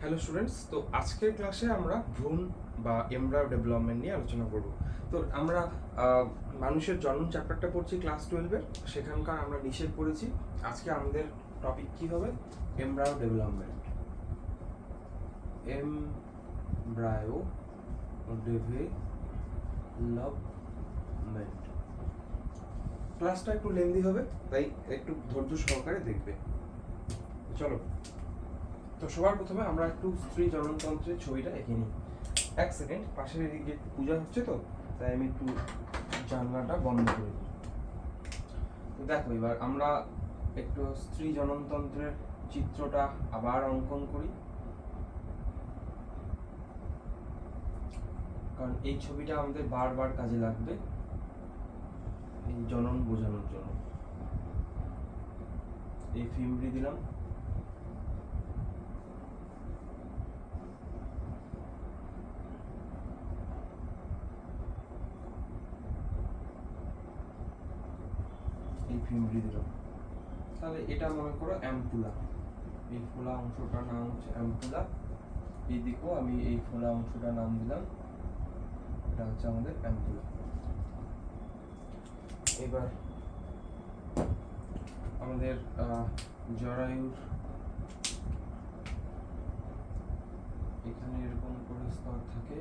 Hello students, তো আজকের ক্লাসে আমরা ভ্রূণ বা এমব্রায়ো ডেভেলপমেন্ট নিয়ে আলোচনা করব। তো আমরা মানুষের জন্ম চ্যাপ্টারটা পড়ছি ক্লাস 12-এর, সেখানকার আমরা নিষেধ পড়েছি। আজকে আমাদের টপিক কি হবে? Embryo development. Embryo development. ক্লাসটা একটু লেন্দি হবে, তাই একটু ধৈর্য সহকারে দেখবে। চলো, তো সবার প্রথমে আমরা একটু স্ত্রী জননতন্ত্রের ছবিটা এঁকে নিই। এক সেকেন্ড, পাশের এদিকে একটু পূজা হচ্ছে, তো তাই আমি একটু জানলাটা বন্ধ করে দিই। তো দেখো, এবার আমরা একটু স্ত্রী জননতন্ত্রের চিত্রটা আবার অঙ্কন করি, কারণ এই ছবিটা আমাদের বারবার কাজে লাগবে এই জনন বোঝানোর জন্য। এই ফিল্মটি দিলাম। এই ফিল্মটি দিলাম। তাহলে এটা মনে করো অ্যাম্পুলা। এই ফোলা অংশটার নাম হচ্ছে অ্যাম্পুলা। এইদিকেও আমি এই ফোলা অংশটার নাম দিলাম, এটা হচ্ছে আমাদের অ্যাম্পুলা। এবার আমাদের জরায়ুর এখানে এরকম করে স্তর থাকে,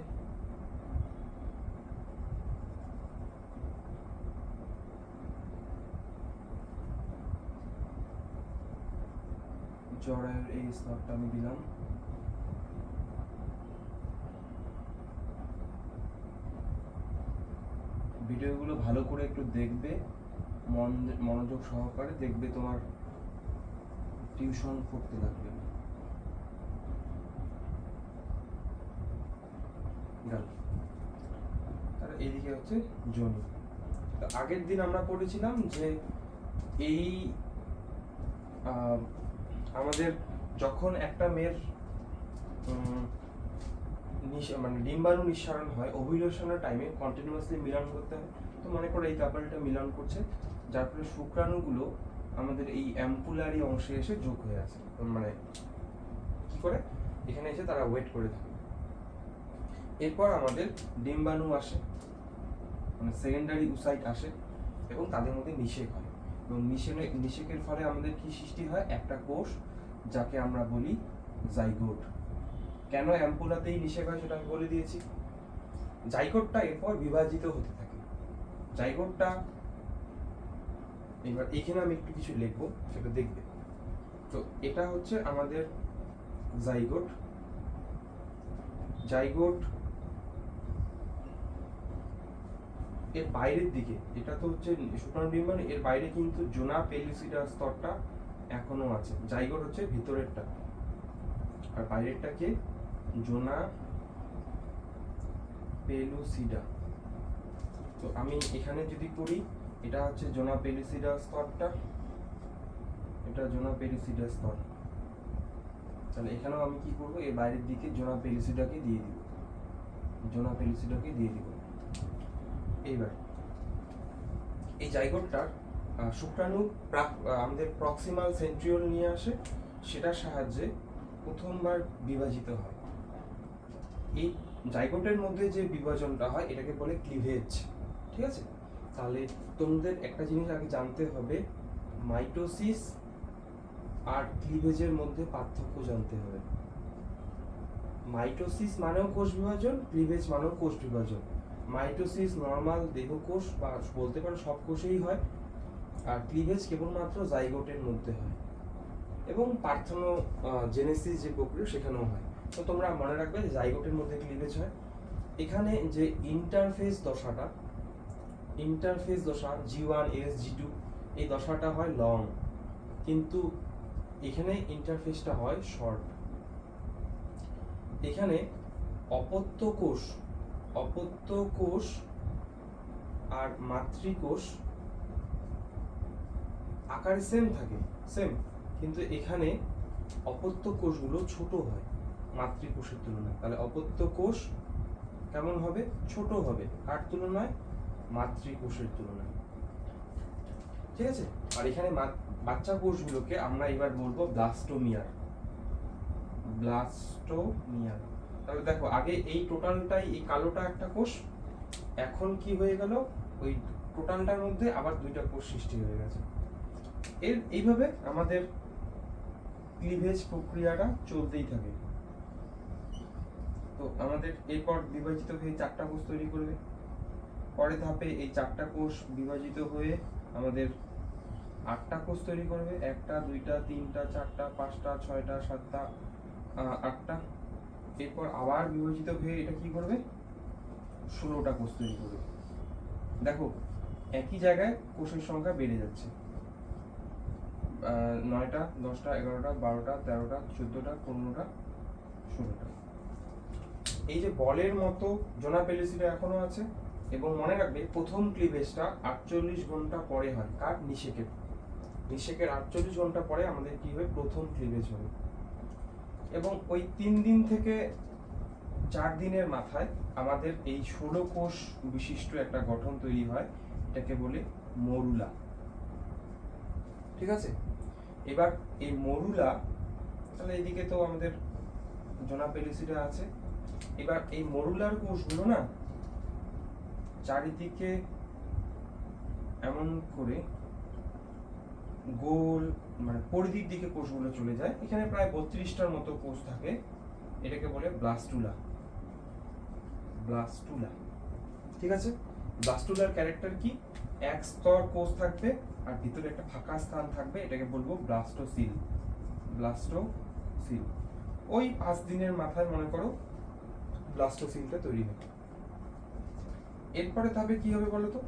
জরায়ুর এই স্তরটা আমি দিলাম। ভিডিওগুলো ভালো করে একটু দেখবে, মনোযোগ সহকারে দেখবে, তোমার টিউশন করতে লাগবে না। তাহলে এইদিকে হচ্ছে যোনি। তো আগের দিন আমরা পড়েছিলাম যে এই আমাদের যখন একটা মেয়ের মানে ডিম্বাণু নিঃসরণ হয়, ওভুলেশনের টাইমে কন্টিনিউয়াসলি মিলন করতে হয়। তো মনে করো এই কাপলটা মিলন করছে, যার ফলে শুক্রাণুগুলো আমাদের এই অ্যাম্পুলারি অংশে এসে যোগ হয়ে আসে, মানে কি করে এখানে এসে তারা ওয়েট করে থাকে। এরপর আমাদের ডিম্বাণু আসে, মানে সেকেন্ডারি উসাইট আসে, এবং তাদের মধ্যে নিষেক হয়, এবং নিষেকের ফলে আমাদের কি সৃষ্টি হয়? একটা কোষ, যাকে আমরা বলি জাইগোট। কেন অ্যাম্পুলাতেই নিষেক হয় সেটা আমি বলে দিয়েছি। জাইগোটটা এরপর বিভাজিত হতে থাকে। জাইগোটটা এবার এখানে আমি একটু কিছু লিখবো, সেটা দেখবে। তো এটা হচ্ছে আমাদের জাইগোট। জাইগোট এর বাইরের দিকে, এটা তো হচ্ছে শুক্রাণু ডিম্বাণু, এর বাইরে কিন্তু জোনা পেলুসিডা স্তরটা এখনো আছে। জাইগোট হচ্ছে ভিতরেরটা, আর বাইরেরটাকে জোনা পেলুসিডা। তো আমি এখানে যদি করি, এটা হচ্ছে জোনা পেলুসিডা স্তরটা, এটা জোনা পেলুসিডা স্তর। তাহলে এখানেও আমি কি করব? এর বাইরের দিকে জোনা পেলুসিডাকে দিয়ে দিব, জোনা পেলুসিডাকে দিয়ে দিব। এইবার এই জাইগোটটার শুক্রাণু আমাদের প্রক্সিমাল সেন্ট্রিওল নিয়ে আসে, সেটার সাহায্যে প্রথমবার বিভাজিত হয়। এই জাইগোটের মধ্যে যে বিভাজনটা হয় এটাকে বলে ক্লিভেজ। ঠিক আছে? তাহলে তোমাদের একটা জিনিস আগে জানতে হবে, মাইটোসিস আর ক্লিভেজের মধ্যে পার্থক্য জানতে হবে। মাইটোসিস মানেও কোষ বিভাজন, ক্লিভেজ মানেও কোষ বিভাজন। মাইটোসিস নর্মাল দেহকোষ বা বলতে পারো সব কোষেই হয়, আর ক্লিভেজ কেবলমাত্র জাইগোটের মধ্যে হয়, এবং পার্থেনোজেনেসিস যে প্রক্রিয়া সেখানেও হয়। তো তোমরা মনে রাখবে যে জাইগোটের মধ্যে ক্লিভেজ হয়। এখানে যে ইন্টারফেস দশাটা, ইন্টারফেস দশা G1S G2, এই দশাটা হয় লং, কিন্তু এখানে ইন্টারফেসটা হয় শর্ট। এখানে অপত্য কোষ আর মাতৃকোষ আকারে সেম থাকে, সেম, কিন্তু এখানে অপত্য কোষগুলো ছোট হয় মাতৃকোষের তুলনায়। তাহলে অপত্য কোষ কেমন হবে? ছোট হবে, কার তুলনায়? মাতৃকোষের তুলনায়। ঠিক আছে? আর এখানে বাচ্চা কোষগুলোকে আমরা এবার বলবো ব্লাস্টোমিয়ার। ব্লাস্টোমিয়া। তাহলে দেখো আগে এই টোটালটাই, এই কালোটা একটা কোষ, এখন কি হয়ে গেল, ওই টোটালটার মধ্যে আবার দুইটা কোষ সৃষ্টি হয়ে গেছে। এইভাবে আমাদের ক্লিভেজ প্রক্রিয়াটা চলতেই থাকে। তো আমাদের এরপর বিভাজিত হয়ে চারটা কোষ তৈরি করবে। পরের ধাপে এই চারটা কোষ বিভাজিত হয়ে আমাদের আটটা কোষ তৈরি করবে, একটা দুইটা তিনটা চারটা পাঁচটা ছয়টা সাতটা আটটা। এরপর আবার বিভাজিত হয়ে এটা কি করবে, 16টা কোষ তৈরি করবে। দেখো একই জায়গায় কোষের সংখ্যা বেড়ে যাচ্ছে, 9টা 10টা 11টা 12টা 13টা 14টা 15টা 16টা। এই যে বলের মতো জোনা পেলিসিডা এখনো আছে। এবং মনে রাখবে প্রথম ক্লিভেজটা 48 ঘন্টা পরে হয়। কার? নিষেকের। নিষেকের 48 ঘন্টা পরে আমাদের কি হবে, প্রথম ক্লিভেজ হবে। এবং ওই 3 দিন থেকে 4 দিনের মাথায় আমাদের এই 16 কোষ বিশিষ্ট একটা গঠন তৈরি হয়, এটাকে বলে মরুলা। ঠিক আছে, এবার এই মরুলা, তাহলে এদিকে তো আমাদের জোনা পেলিসিডা আছে। এবার এই মরুলার কোষগুলো না চারিদিকে এমন করে গোল, মানে পরিধির দিকে কোষগুলো চলে যায়। এখানে প্রায় 32টার মতো কোষ থাকে, এটাকে বলে ব্লাস্টুলা। ব্লাস্টুলা, ঠিক আছে। ব্লাস্টুলার ক্যারেক্টার কি, এক স্তর কোষ থাকবে আর ভিতরে একটা ফাঁকা স্থান থাকবে, এটাকে বলবো ব্লাস্টোসিল। ব্লাস্টোসিল। ওই 5 দিনের মাথায় মনে করো ব্লাস্টোসিলটা তৈরি হবে। এরপরে ধাপে কি হবে বলো তো,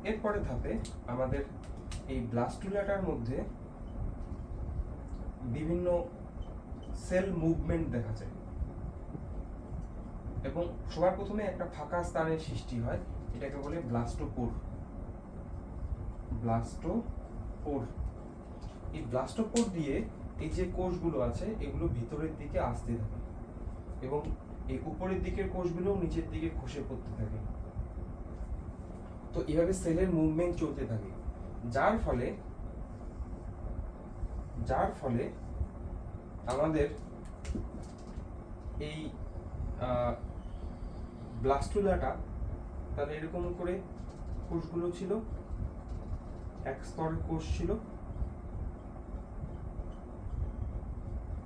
এরপরে ধাপে আমাদের এই ব্লাস্টুলাটার মধ্যে বিভিন্ন সেল মুভমেন্ট দেখা যায় এবং সবার প্রথমে একটা ফাঁকা স্থানের সৃষ্টি হয়, এটাকে বলে ব্লাস্টোপোর। ব্লাস্টোপোর। এই ব্লাস্টোপোর দিয়ে এই যে কোষগুলো আছে এগুলো ভিতরের দিকে আসতে থাকে এবং এই উপরের দিকের কোষগুলো নিচের দিকে খসে পড়তে থাকে। তো এইভাবে সেলের মুভমেন্ট চলতে থাকে, যার ফলে আমাদের এই ব্লাস্টুলাটা, তাহলে এরকম করে কোষগুলো ছিল, এক স্তরের কোষ ছিল,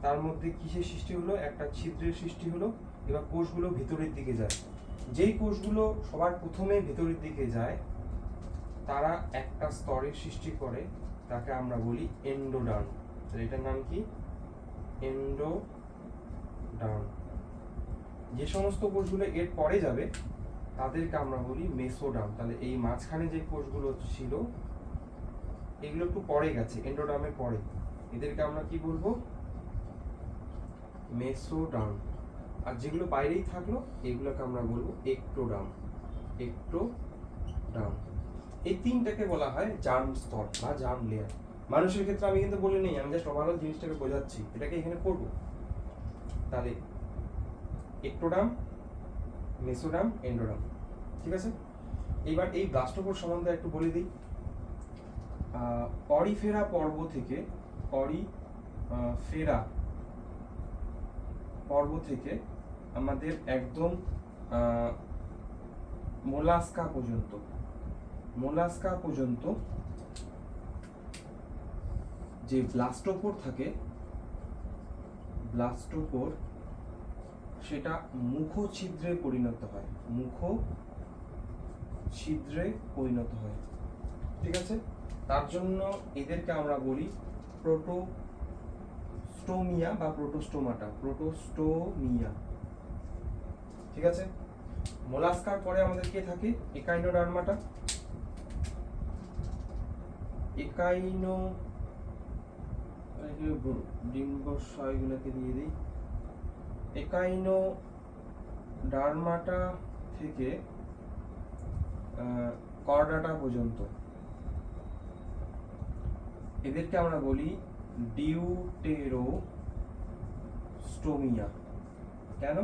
তার মধ্যে কিসের সৃষ্টি হলো, একটা ছিদ্রের সৃষ্টি হলো। এবার কোষগুলো ভিতরের দিকে যায়। যেই কোষগুলো সবার প্রথমে ভিতরের দিকে যায় তারা একটা স্তরের সৃষ্টি করে, তাকে আমরা বলি এন্ডোডার্ম। এটার নাম কি, এন্ডোডার্ম। যে সমস্ত কোষগুলো এর পরে যাবে তাদেরকে আমরা বলি মেসোডার্ম। তাহলে এই মাঝখানে যে কোষগুলো ছিল এগুলো একটু পরে গেছে, এন্ডোডার্মের পরে, এদেরকে আমরা কি বলবো, মেসোডার্ম। আর যেগুলো বাইরেই থাকলো এগুলোকে আমরা বলবো এক্টোডার্ম। এক্টোডার্ম। এই তিনটাকে বলা হয় জার্ম স্তর বা জার্ম লেয়ার। মানুষের ক্ষেত্রে আমি কিন্তু বলে নেই, আমি জাস্ট ওভারঅল জিনিসটাকে বোঝাচ্ছি, এটাকে এখানে করবো। তাহলে এক্টোডার্ম, মেসোডার্ম, এন্ডোডার্ম, ঠিক আছে। এইবার এই ব্লাস্টোপোর সম্বন্ধে একটু বলে দিই। অরিফেরা পর্ব থেকে, আমাদের একদম মোলাস্কা পর্যন্ত যে ব্লাস্টোপোর থাকে, ব্লাস্টোপোর সেটা মুখছিদ্রে পরিণত হয়, ঠিক আছে। তার জন্য এদেরকে আমরা বলি প্রোটোস্টোমিয়া বা প্রোটোস্টোমিয়া, ঠিক আছে। মোলাস্কার পরে আমাদের কে থাকে, একাইনোডার্মাটা। ডিম্বাশয়গুলোকে দিয়ে দিই। একাইনোডার্মাটা থেকে কর্ডাটা পর্যন্ত এদেরকে আমরা বলি ডিউটেরোস্টোমিয়া। কেন?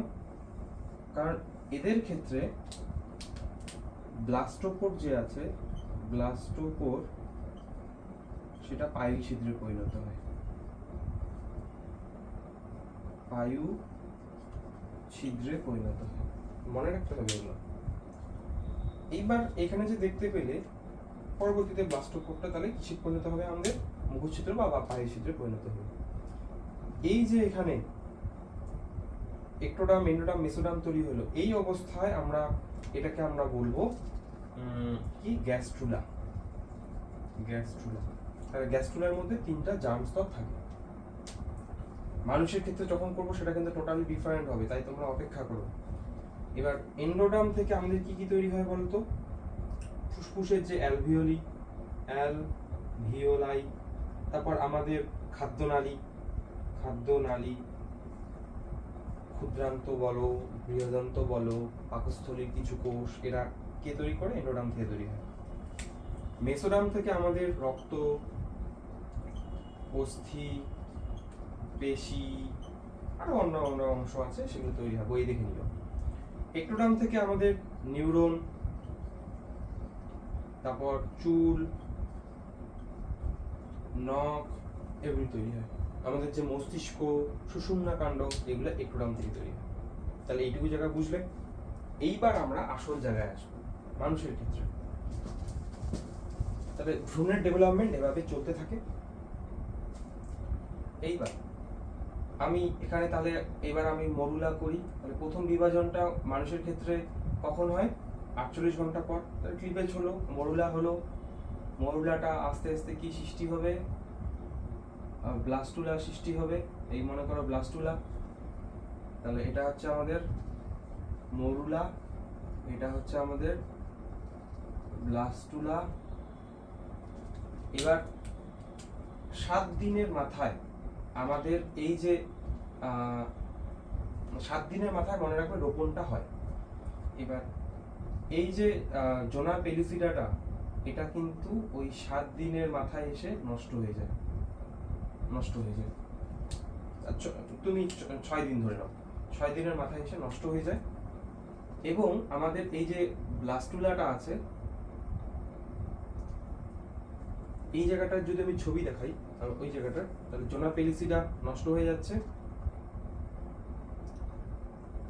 কারণ এদের ক্ষেত্রে ব্লাস্টোপোর যে আছে, ব্লাস্টোপোর সেটা পাইল ছিদ্রে পরিণত হয়। পায়ু ছিদ্রে পরিণত হয়, মনে রাখতে হবে এগুলো। এইবার এখানে যে দেখতে পেলে পরবর্তীতে ব্লাস্টোপোরটা তাহলে কিসে পরিণত হবে, আমাদের মুখচ্ছিদ্র বা পায়ু ছিদ্রে পরিণত হবে। এই যে এখানে একটোডাম, এন্ডোডাম, মেসোডাম তৈরি হলো, এই অবস্থায় আমরা এটাকে আমরা বলবো কি গ্যাস্ট্রুলা। গ্যাস্ট্রুলা, তাহলে গ্যাস্ট্রুলার মধ্যে 3টা জার্ম স্তর থাকে। মানুষের ক্ষেত্রে যখন করবো সেটা কিন্তু টোটালি ডিফারেন্ট হবে, তাই তোমরা অপেক্ষা করো। এবার এন্ডোডাম থেকে আমাদের কি কি তৈরি হয় বলতো? ফুসফুসের যে অ্যালভিওলি, অ্যালভিওলাই, তারপর আমাদের খাদ্যনালী, ক্ষুদ্রান্ত বলো, বৃহদান্ত বলো, পাকস্থলীর কিছু কোষ, এরা কে তৈরি করে? এন্ডোডাম থেকে তৈরি হয়। মেসোডাম থেকে আমাদের রক্ত, অস্থি, পেশি, আরো অন্য অন্য অংশ আছে, সেগুলো তৈরি হয়, বই দেখে নিও। একটোডাম থেকে আমাদের নিউরন, তারপর চুল, নখ, এগুলি তৈরি হয়। আমাদের যে মস্তিষ্ক, সুষুম্না কাণ্ড, এগুলো একটোডাম থেকে তৈরি হয়। তাহলে এইটুকু জায়গা বুঝলে। এইবার আমরা আসল জায়গায় আসবো, মানুষের ক্ষেত্রে। তাহলে ভ্রূণের ডেভেলপমেন্ট এভাবে চলতে থাকে। এইবার আমি এখানে তাহলে এবার আমি মরুলা করি। তাহলে প্রথম বিভাজনটা মানুষের ক্ষেত্রে কখন হয়? 48 ঘন্টা পর। তাহলে ক্লিভেজ হলো, মরুলা হলো। মরুলাটা আস্তে আস্তে কি সৃষ্টি হবে? ব্লাস্টুলা সৃষ্টি হবে। এই মনে করো ব্লাস্টুলা। তাহলে এটা হচ্ছে আমাদের মরুলা, এটা হচ্ছে আমাদের ব্লাস্টুলা। এবার 7 দিনের মাথায় আমাদের এই যে 7 দিনের মাথায় মনে রাখবে রোপণটা হয়। এবার এই যে জোনা পেলিসিডাটা, এটা কিন্তু ওই 7 দিনের মাথায় এসে নষ্ট হয়ে যায়। তুমি 6 দিন ধরে নাও, 6 দিনের মাথায় এসে নষ্ট হয়ে যায়। এবং আমাদের এই যে ব্লাস্টুলাটা আছে, এই জায়গাটার যদি আমি ছবি দেখাই, ওই জায়গাটা, তাহলে জোনা পেলিসিডা নষ্ট হয়ে যাচ্ছে।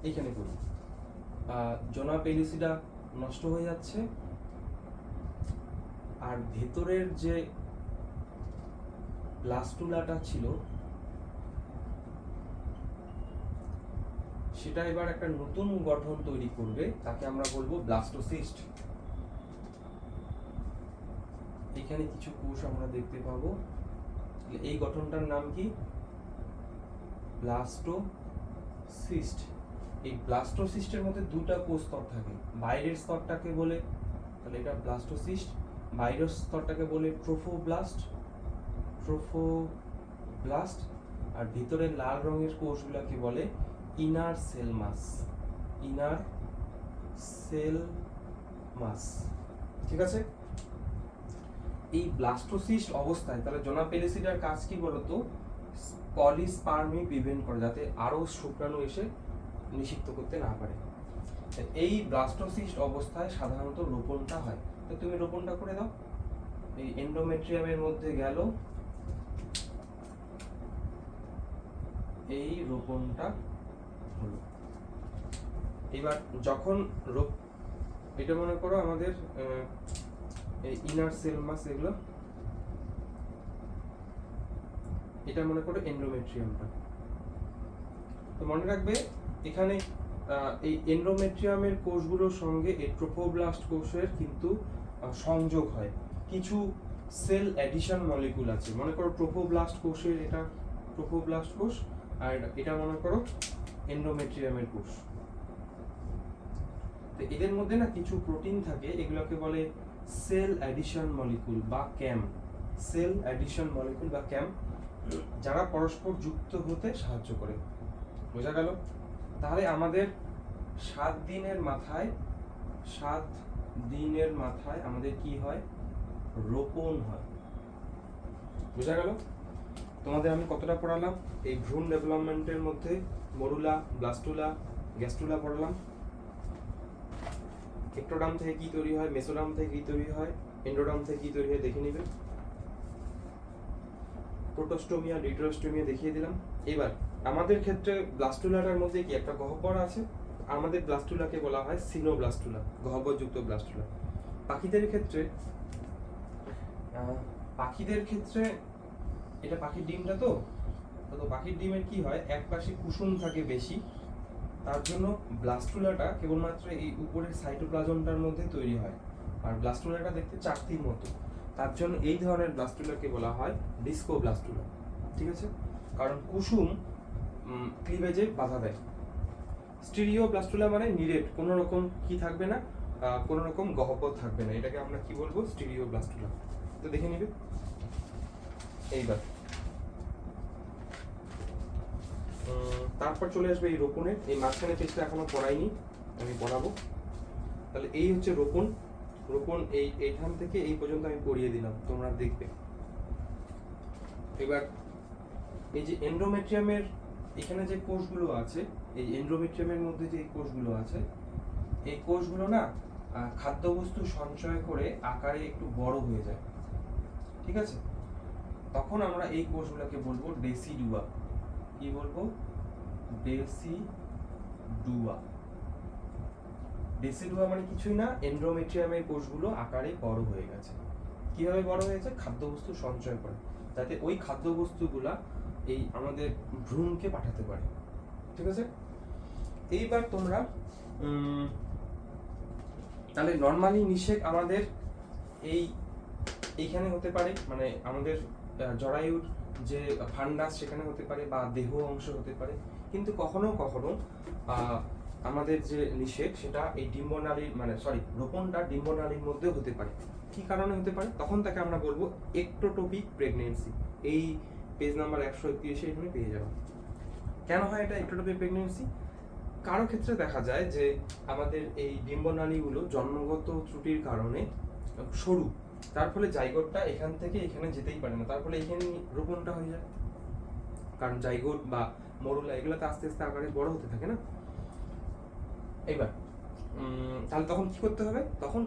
এইখানে করি, জোনা পেলিসিডা নষ্ট হয়ে যাচ্ছে। আর ভেতরের যে ব্লাস্টুলাটা ছিল, সেটা এবার একটা নতুন গঠন তৈরি করবে, তাকে আমরা বলবো ব্লাস্টোসিস্ট। এখানে কিছু কোষ আমরা দেখতে পাবো। এই গঠনটার নাম কি? ব্লাস্টোসিস্ট। এই ব্লাস্টোসিস্টের মধ্যে 2টা কোষ স্তর থাকে। বাইরের স্তরটাকে বলে, তাহলে এটা ব্লাস্টোসিস্ট, বাইরের স্তরটাকে বলে ট্রোফোব্লাস্ট, আর ভিতরের লাল রঙের কোষগুলোকে বলে ইনার সেল মাস। ঠিক আছে? এই ব্লাস্টোসিস্ট অবস্থায় তাহলে জোনা পেলিসিডার কাজ কি বলতো? পলিস্পার্মি প্রিভেন্ট করে, যাতে আরো শুক্রাণু এসে নিষিক্ত করতে না পারে। এই ব্লাস্টোসিস্ট অবস্থায় সাধারণত রোপণটা হয়। তো তুমি রোপণটা করে দাও। এই এন্ডোমেট্রিয়ামের মধ্যে গেল, এই রোপণটা হলো। এবার যখন এটা মনে করো আমাদের এই ইনার সেল মাস, এগুলো, এটা মনে করো এন্ডোমেট্রিয়ামটা। তো মনে রাখবে এখানে এই এন্ডোমেট্রিয়ামের কোষগুলোর সঙ্গে এই ট্রোফোব্লাস্ট কোষের কিন্তু সংযোগ হয়। কিছু সেল অ্যাডিশন মলিকুল আছে। মনে করো ট্রোফোব্লাস্ট কোষের, এটা ট্রোফোব্লাস্ট কোষ, আর এটা মনে করো এন্ডোমেট্রিয়ামের কোষ। তো এদের মধ্যে না কিছু প্রোটিন থাকে, এগুলোকে বলে সেল অ্যাডিশন মলিকুল বা ক্যাম। যারা পরস্পর যুক্ত হতে সাহায্য করে। বোঝা গেল? তাহলে আমাদের 7 দিনের মাথায় আমাদের কি হয়? রোপণ হয়। বোঝা গেল? তোমাদের আমি কতটা পড়ালাম? এই ভ্রূণ ডেভেলপমেন্টের মধ্যে মরুলা, ব্লাস্টুলা, গ্যাস্ট্রুলা পড়ালাম। একটোডাম থেকে কি তৈরি হয়, মেসোডাম থেকে কি তৈরি হয়, এন্ডোডাম থেকে কি তৈরি হয় দেখে নিবে। প্রোটোস্টোমিয়া, ডিউটেরোস্টোমিয়া দেখিয়ে দিলাম। এবার আমাদের ক্ষেত্রে ব্লাস্টুলাটার মধ্যে কি একটা গহ্বর আছে, আমাদের ব্লাস্টুলাকে বলা হয় সিনোব্লাস্টুলা, গহ্বরযুক্ত ব্লাস্টুলা। পাখিদের ক্ষেত্রে পাখিদের ক্ষেত্রে এটা পাখির ডিমটা তো পাখির ডিমের কি হয়, এক পাশে কুসুম থাকে বেশি, তার জন্য ব্লাস্টুলাটা কেবলমাত্র এই উপরের সাইটোপ্লাজমটার মধ্যে তৈরি হয়, আর ব্লাস্টুলাটা দেখতে চাকতির মতো, তার জন্য এই ধরনের ব্লাস্টুলাকে বলা হয় ডিস্কোব্লাস্টুলা। ঠিক আছে, কারণ কুসুম ক্লিভেজে বাধা দেয়। স্টিরিওব্লাস্টুলা মানে নিরেট, কোনো রকম কি থাকবে না, কোনো রকম গহ্বর থাকবে না, এটাকে আমরা কি বলবো, স্টিরিওব্লাস্টুলা। তো দেখে নিবে এইবার। তারপর চলে আসবে এই রোপণের, এই মাঝখানে পেজটা এখনো পড়াইনি, আমি পড়াবো। তাহলে এই হচ্ছে রোপণ। রোপণ এইখান থেকে এই পর্যন্ত আমি পড়িয়ে দিলাম, তোমরা দেখবে। এবার এই যে এন্ডোমেট্রিয়ামের এখানে যে কোষগুলো আছে, এই এন্ডোমেট্রিয়ামের মধ্যে যে কোষগুলো আছে, এই কোষগুলো না খাদ্যবস্তু সঞ্চয় করে আকারে একটু বড় হয়ে যায়। ঠিক আছে, তখন আমরা এই কোষগুলোকে বলবো ডেসিডুয়া। কি বলবো, ডেসিডুয়া। ডেসিডুয়া মানে কিছুই না, এন্ডোমেট্রিয়ামের কোষগুলো আকারে বড় হয়ে গেছে। কিভাবে বড় হয়েছে, খাদ্যবস্তু সঞ্চয় করে, যাতে ওই খাদ্যবস্তুগুলা এই আমাদের ভ্রূণকে পাঠাতে পারে। ঠিক আছে, এইবার তোমরা তাহলে নরমালি নিষেক আমাদের এইখানে হতে পারে, মানে আমাদের জরায়ুর যে ফান্ডাস সেখানে হতে পারে, বা দেহ অংশ হতে পারে, কিন্তু কখনো কখনো আমাদের যে নিষেক সেটা এই ডিম্বনালীর রোপণটা ডিম্বনালীর মধ্যে হতে পারে। কি কারণে হতে পারে, তখন তাকে আমরা বলবো একটোটোপিক প্রেগনেন্সি। এই পেজ নাম্বার 131 এখানে পেয়ে যাবো। কেন হয় এটা একটোটোপিক প্রেগনেন্সি? কারো ক্ষেত্রে দেখা যায় যে আমাদের এই ডিম্বনালীগুলো জন্মগত ত্রুটির কারণে সরু, তার ফলে জাইগোটটা এখান থেকে এখানে যেতেই পারে না, তার ফলে এখানে রোপণটা হয়ে যায়। কারণ জাইগোট বা মরুলা এগুলো তো আস্তে আস্তে আকারে বড় হতে থাকে না। এবার তাহলে তখন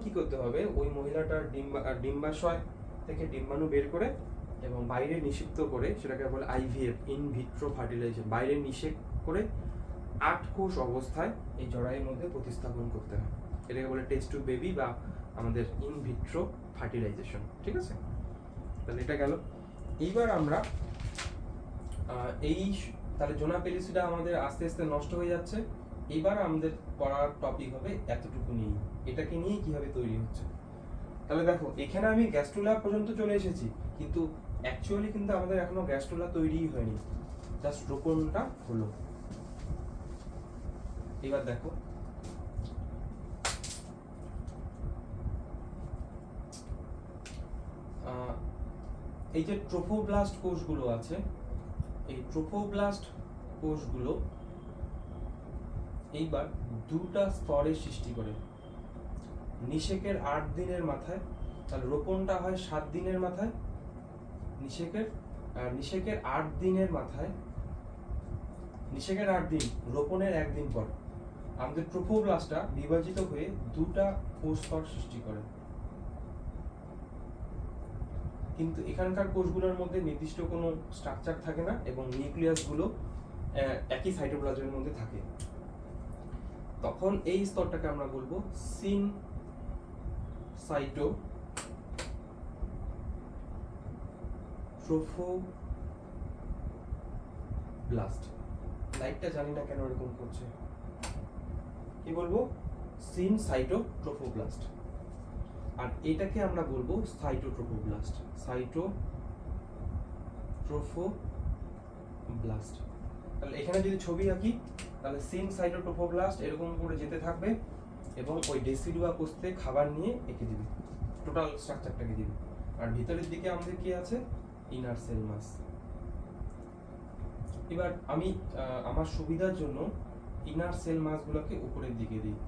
কি করতে হবে, ওই মহিলাটার ডিম্বাশয় থেকে ডিম্বাণু বের করে এবং বাইরে নিষিক্ত করে, সেটাকে বলে আইভিএফ, ইন ভিট্রো ফার্টিলাইজেশন, বাইরে নিষেক করে 8 কোষ অবস্থায় এই জরায়ুর মধ্যে প্রতিস্থাপন করতে হয়। এটাকে বলে টেস্ট টু বেবি বা আমাদের ইন ভিট্রো ফার্টিলাইজেশন। ঠিক আছে, তাহলে এটা গেল। এইবার আমরা তাহলে জোনা পেলিসিডা আমাদের আস্তে আস্তে নষ্ট হয়ে যাচ্ছে। এবার আমাদের পড়ার টপিক হবে এতটুকু নিয়ে, এটাকে নিয়ে কিভাবে তৈরি হচ্ছে। তাহলে দেখো, এখানে আমি গ্যাস্ট্রুলা পর্যন্ত চলে এসেছি, কিন্তু অ্যাকচুয়ালি কিন্তু আমাদের এখনো গ্যাস্ট্রুলা তৈরিই হয়নি, জাস্ট রোপণটা হলো। এবার দেখো, এই যে ট্রোফোব্লাস্ট কোষগুলো আছে, এই ট্রোফোব্লাস্ট কোষগুলো এইবার দুটা স্তরের সৃষ্টি করে। নিষেকের 8 দিনের মাথায়, তাহলে রোপণটা হয় 7 দিনের মাথায়, নিষেকের 8 দিনের মাথায়, নিষেকের 8 দিন, রোপণের 1 দিন পর আমাদের ট্রোফোব্লাস্টটা বিভাজিত হয়ে দুটা কোষ স্তর সৃষ্টি করে। কিন্তু এখানকার কোষগুলোর মধ্যে নির্দিষ্ট কোনো স্ট্রাকচার থাকে না এবং নিউক্লিয়াসগুলো একই সাইটোপ্লাজমের মধ্যে থাকে। তখন এই স্তরটাকে আমরা বলবো সিনসাইটোট্রোফোব্লাস্ট। লাইটটা জানি না কেন এরকম করছে, কি বলবো, সিনসাইটোট্রোফোব্লাস্ট। আর এটাকে আমরা বলবো সাইটোট্রোফোব্লাস্ট, সাইটোট্রোফোব্লাস্ট। তাহলে এখানে যদি ছবি আঁকি, তাহলে সিনসাইটোট্রোফোব্লাস্ট এরকম করে যেতে থাকবে এবং ওই ডেসিডুয়া কোষে খাবার নিয়ে এঁকে দিবে, টোটাল স্ট্রাকচারটাকে দিবে। আর ভিতরের দিকে আমাদের কি আছে, ইনার সেল মাস। এবার আমি আমার সুবিধার জন্য ইনার সেল মাসগুলোকে উপরের দিকে দিই,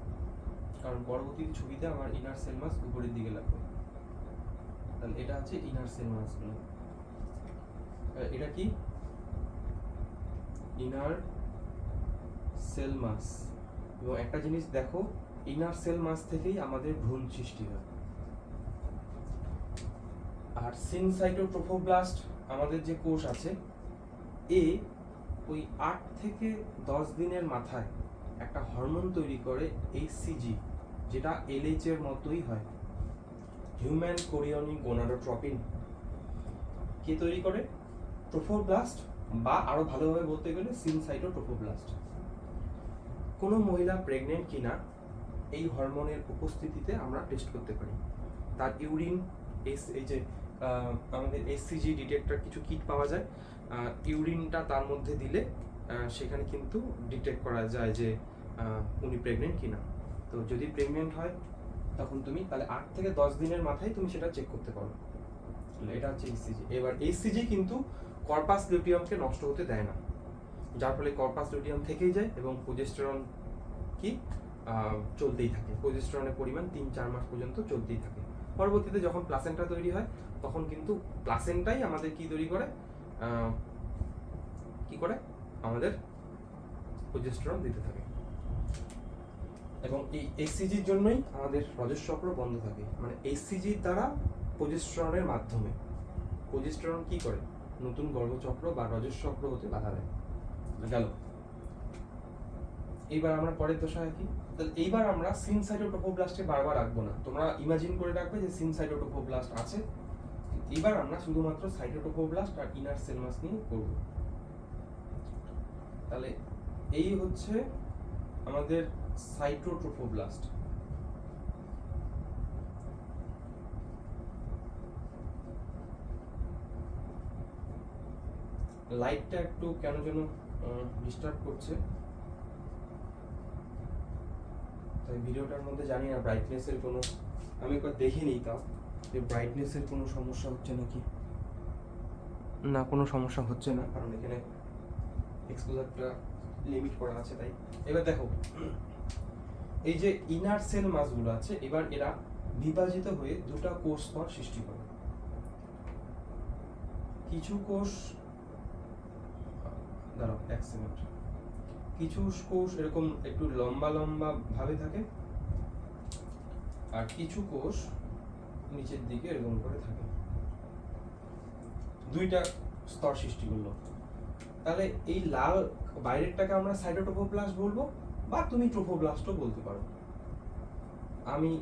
কারণ পরবর্তী ছবিতে আমার ইনার সেল মাস উপরের দিকে লাগবে। তাহলে এটা আছে ইনার সেল মাসগুলো। এটা কি, ইনার সেল মাস। এবং একটা জিনিস দেখো, ইনার সেল মাস থেকেই আমাদের ভ্রূণ সৃষ্টি হয়। আর সিনসাইটোট্রোফোব্লাস্ট আমাদের যে কোষ আছে, ওই 8 থেকে 10 দিনের মাথায় একটা হরমোন তৈরি করে এইচসিজি, যেটা এলএইচ এর মতোই হয়, হিউম্যান কোরিয়নিক গোনাডোট্রপিন। কে তৈরি করে? ট্রোফোব্লাস্ট, বা আরো ভালোভাবে বলতে গেলে সিনসাইটোট্রোফোব্লাস্ট। কোনো মহিলা প্রেগনেন্ট কিনা এই হরমোনের উপস্থিতিতে আমরা টেস্ট করতে পারি। তার ইউরিন, এই যে আমাদের এসসিজি ডিটেক্টর কিছু কিট পাওয়া যায়, ইউরিনটা তার মধ্যে দিলে সেখানে কিন্তু ডিটেক্ট করা যায় যে উনি প্রেগনেন্ট কিনা। তো যদি প্রেগনেন্ট হয় তখন তুমি তাহলে 8 থেকে 10 দিনের মাথায় তুমি সেটা চেক করতে পারো। এটা হচ্ছে এইচসিজি। এবার এইচসিজি কিন্তু কর্পাস লিউটিয়ামকে নষ্ট হতে দেয় না, যার ফলে কর্পাস লিউটিয়াম থেকেই যায় এবং প্রোজেস্টেরন কি চলতেই থাকে। প্রোজেস্টেরনের পরিমাণ 3-4 মাস পর্যন্ত চলতেই থাকে। পরবর্তীতে যখন প্লাসেন্টা তৈরি হয় তখন কিন্তু প্লাসেন্টাই আমাদের কি তৈরি করে, আমাদের প্রোজেস্টেরন দিতে থাকে। এবং এই এইচসিজির জন্যই আমাদের রজস্বক্র বন্ধ থাকে, মানে এইচসিজির দ্বারা প্রোজেস্টেরনের মাধ্যমে প্রোজেস্টেরন কি করে, নতুন গর্ভচক্র বা রজস্বক্র হতে বাধা দেয়। গেল। এইবার আমরা পরের দশায় কি, তাহলে এইবার আমরা সিনসাইটোট্রোফোব্লাস্টে বারবার রাখবো না, তোমরা ইমাজিন করে রাখবে যে সিনসাইটোট্রোফোব্লাস্ট আছে। এবার আমরা শুধুমাত্র সাইটোট্রোফোব্লাস্ট আর ইনার সেল মাস নিয়ে করব। তাহলে এই হচ্ছে আমাদের সাইটোট্রোফোব্লাস্ট। লাইটটা একটু কেন যেন ডিস্টার্ব করছে, তাই ভিডিওটার মধ্যে জানি না ব্রাইটনেসের কোনো, আমি একবার দেখে নিই তাও যে ব্রাইটনেসের কোনো সমস্যা হচ্ছে নাকি না। কোনো সমস্যা হচ্ছে না, কারণ এখানে এক্সপোজারটা লিমিট করা আছে তাই। এবার দেখো এই যে ইনার সেল মাসগুলো আছে, এবার এরা বিভাজিত হয়ে দুটো কোষ স্তর সৃষ্টি করে। কিছু কোষ, দাঁড়াও এক সেকেন্ড, কিছু কোষ এরকম একটু লম্বা লম্বা ভাবে থাকে আর কিছু কোষ নিচের দিকে এরকম করে থাকে। দুইটা স্তর সৃষ্টি করলো। তাহলে এই লাল বাইরেরটাকে আমরা সাইটোট্রোফোব্লাস্ট বলবো, বা তুমি ট্রোফোব্লাস্টও বলতে পারো। আমি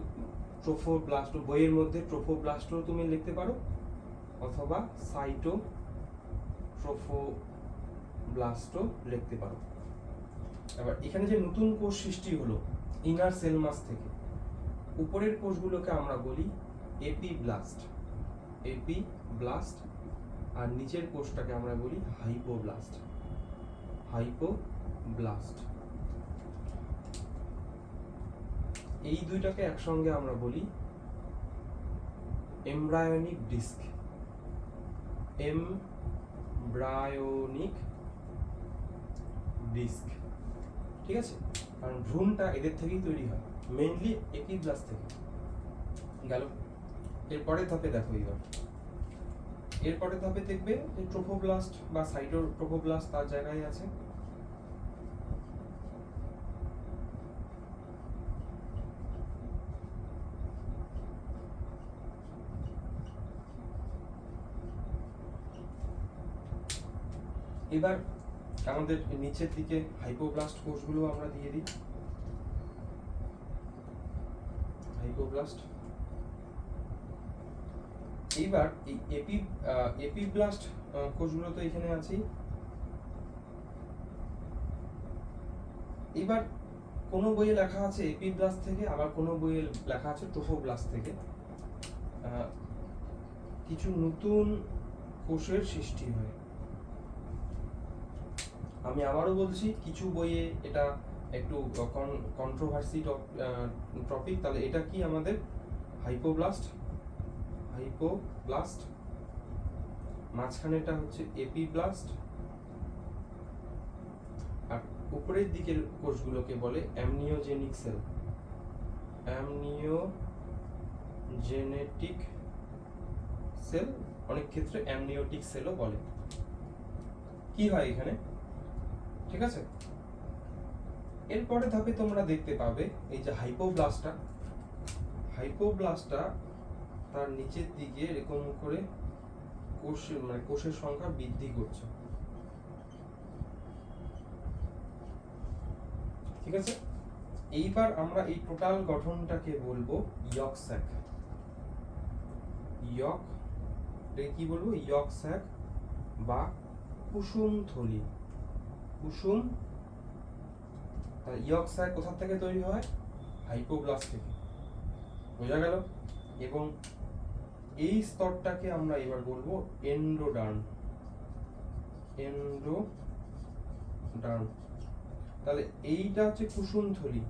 ট্রোফোব্লাস্ট, বইয়ের মধ্যে ট্রোফোব্লাস্টও তুমি লিখতে পারো, অথবা সাইটোট্রোফোব্লাস্টও লিখতে পারো। এবার এখানে যে নতুন কোষ সৃষ্টি হলো ইনার সেল মাস থেকে, উপরের কোষগুলোকে আমরা বলি এপিব্লাস্ট, এপিব্লাস্ট, আর নিচের কোষটাকে আমরা বলি হাইপোব্লাস্ট, হাইপোব্লাস্ট। এই দুইটাকে একসঙ্গে আমরা বলি এমব্রায়োনিক ডিস্ক, এমব্রায়োনিক ডিস্ক। ঠিক আছে, কারণ ভ্রূণটা এদের থেকেই তৈরি হয়, মেইনলি এপিব্লাস্ট থেকে। গেল। এরপরের ধাপে দেখো, এরপরের ধাপে দেখবে যে ট্রোফোব্লাস্ট বা সাইটোট্রোফোব্লাস্ট তার জায়গায় আছে। এবার আমাদের নিচের দিকে হাইপোব্লাস্ট কোষগুলো আমরা দিয়ে দিই, হাইপোব্লাস্ট। এইবার এই এপিব্লাস্ট কোষগুলো তো এখানে আছেই। এবার কোন বইয়ে লেখা আছে এপিব্লাস্ট থেকে, আবার কোন বইয়ে লেখা আছে ট্রোফোব্লাস্ট থেকে। কিছু নতুন কোষের সৃষ্টি হয়। আমি আবারও বলছি, কিছু বইয়ে এটা একটু কন্ট্রোভার্সি টপিক। তাহলে এটা কি আমাদের হাইপোব্লাস্ট, হাইপোব্লাস্ট, মাঝখানেটা হচ্ছে এপিব্লাস্ট, আর উপরের দিকের কোষগুলোকে বলে অ্যামনিওজেনিক সেল, অ্যামনিওজেনেটিক সেল, অনেক ক্ষেত্রে অ্যামনিওটিক সেলও বলে। কি হয় এখানে, ঠিক আছে। এরপরে ধাপে তোমরা দেখতে পাবে এই যে হাইপোব্লাস্টটা তার নিচের দিকে এরকম করে কোষের সংখ্যা বৃদ্ধি করছে। ঠিক আছে। এইবার আমরা এই টোটাল গঠনটাকে বলবো ইয়ক স্যাক। ইয়ক কি বলবো? ইয়ক স্যাক বা কুসুম থলি। কুসুম, ইয়ক স্যাক কোথা থেকে তৈরি হয়? হাইপোব্লাস্ট থেকে, বোঝা গেল? এবং এই স্তরটাকে আমরা এবার বলবো এন্ডোডার্ম। এন্ডোডার্ম। তাহলে এইটা হচ্ছে কুসুমথলি।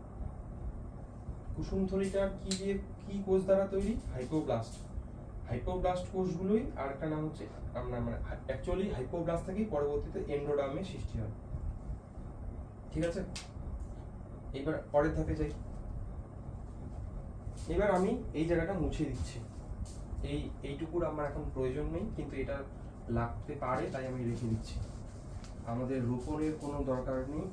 কুসুমথলিটা কি দিয়ে, কি কোষ দ্বারা তৈরি? হাইপোব্লাস্ট। হাইপোব্লাস্ট কোষগুলোই আর একটা নাম হচ্ছে, আমরা মানে অ্যাকচুয়ালি হাইপোব্লাস্ট থেকেই পরবর্তীতে এন্ডোডার্মের সৃষ্টি হয়। ঠিক আছে, এবার পরের ধাপে যাই। এবার আমি এই জায়গাটা মুছে দিচ্ছি। এইটুকুর আমার এখন প্রয়োজন নেই, কিন্তু এটা লাগতে পারে তাই আমি রেখে দিচ্ছি। আমাদের রোপণের কোনো দরকার নেই।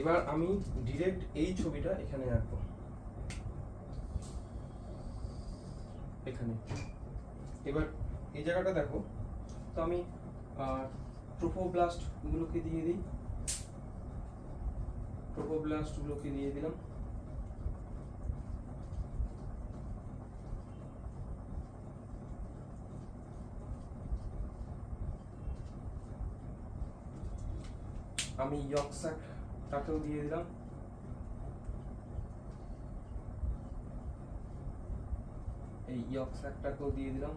এবার আমি ডিরেক্ট এই ছবিটা এখানে আঁকবো, এখানে। এবার এই জায়গাটা দেখো, তো আমি ট্রোফোব্লাস্ট গুলোকে দিয়ে দিই। ট্রোফোব্লাস্ট গুলোকে দিয়ে দিলাম। আমি ইয়ক স্যাকটাকেও দিয়ে দিলাম। এই ইয়ক স্যাকটাকেও দিয়ে দিলাম।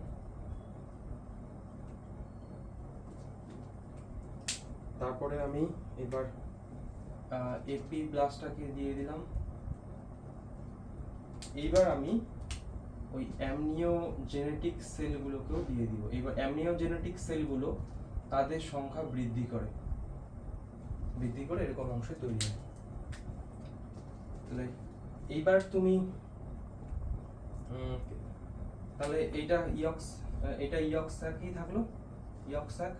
তারপরে আমি এবার এপিব্লাস্টটাকে দিয়ে দিলাম। এইবার আমি ওই অ্যামনিওজেনেটিক সেলগুলোকেও দিয়ে দিব। এবার অ্যামনিওজেনেটিক সেলগুলো তাদের সংখ্যা বৃদ্ধি করে এরকম অংশ তৈরি হয়। তাহলে এইবার তুমি তাহলে এটা ইয়ক স্যাকই থাকলো, ইয়ক স্যাক।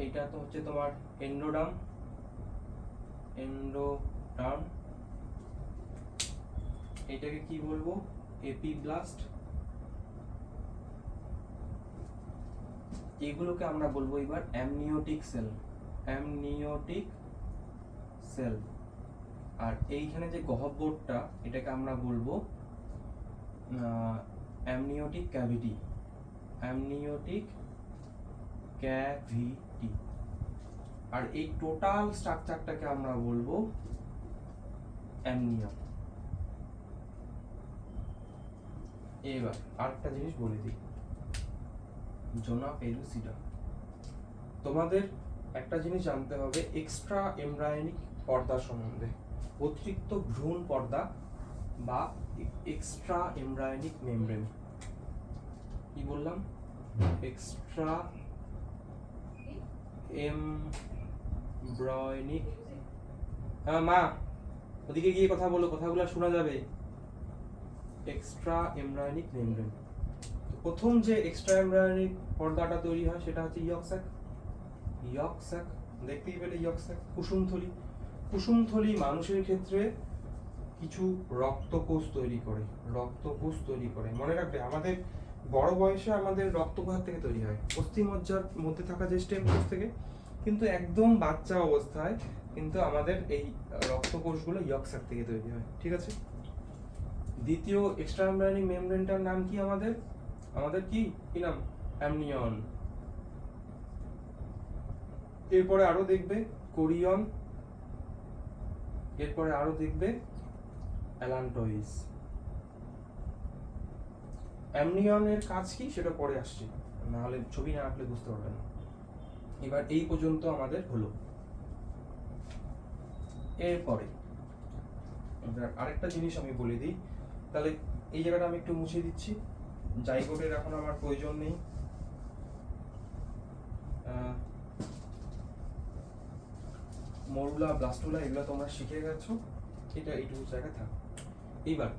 এইটা তো হচ্ছে তোমার এন্ডোডার্ম। এটাকে কি বলবো? এপিব্লাস্ট। এগুলোকে আমরা বলবো এবার অ্যামনিওটিক সেল। আর এইখানে যে গহ্বরটা, এটাকে আমরা বলবো অ্যামনিওটিক ক্যাভিটি। আর এই টোটাল স্ট্রাকচারটাকে আমরা বলবো অ্যামনিয়ন। এবার আরেকটা জিনিস বলে দিই, জোনা পেলুসিডা। তোমাদের একটা জিনিস জানতে হবে এক্সট্রা এমব্রায়োনিক পর্দা সম্বন্ধে। অতিরিক্ত ভ্রূণ পর্দা বা এক্সট্রা এমব্রায়োনিক মেমব্রেন। কি বললাম? Extra embryonic. মা ওদিকে গিয়ে কথা বলো, কথাগুলো শোনা যাবে। Extra embryonic membrane. প্রথম যে এক্সট্রা এমব্রায়োনিক পর্দাটা তৈরি হয় সেটা হচ্ছে ইয়ক স্যাক। দেখতেই পেলে ইয়ক স্যাক। কুসুমথলি মানুষের ক্ষেত্রে কিছু রক্তকোষ তৈরি করে। মনে রাখবে, আমাদের বড় বয়সে আমাদের রক্ত কোথা থেকে তৈরি হয়? অস্থিমজ্জার মধ্যে থাকা যে স্টেম কোষ থেকে। কিন্তু একদম বাচ্চা অবস্থায় কিন্তু আমাদের এই রক্তকোষগুলো ইয়ক স্যাক থেকে তৈরি হয়। ঠিক আছে। দ্বিতীয় এক্সট্রা এমব্রায়োনিক মেমব্রেনটার নাম কি আমাদের কি নাম? অ্যামনিয়ন। এরপরে আরো দেখবে কোরিয়ন, এরপরে আরো দেখবে অ্যালান্টয়েস। অ্যামনিয়নের কাজ কি সেটা পরে আসছে, নাহলে ছবি না আঁকলে বুঝতে পারবে না। এবার এই পর্যন্ত আমাদের হলো। এরপরে আরেকটা জিনিস আমি বলে দিই, তাহলে এই জায়গাটা আমি একটু মুছে দিচ্ছি। জাইগোটের এখন আমার প্রয়োজন নেই। মরুলা, ব্লাস্টুলা এগুলো তোমরা শিখে গেছো, এটা এইটুকু জায়গায় থাক। এইবার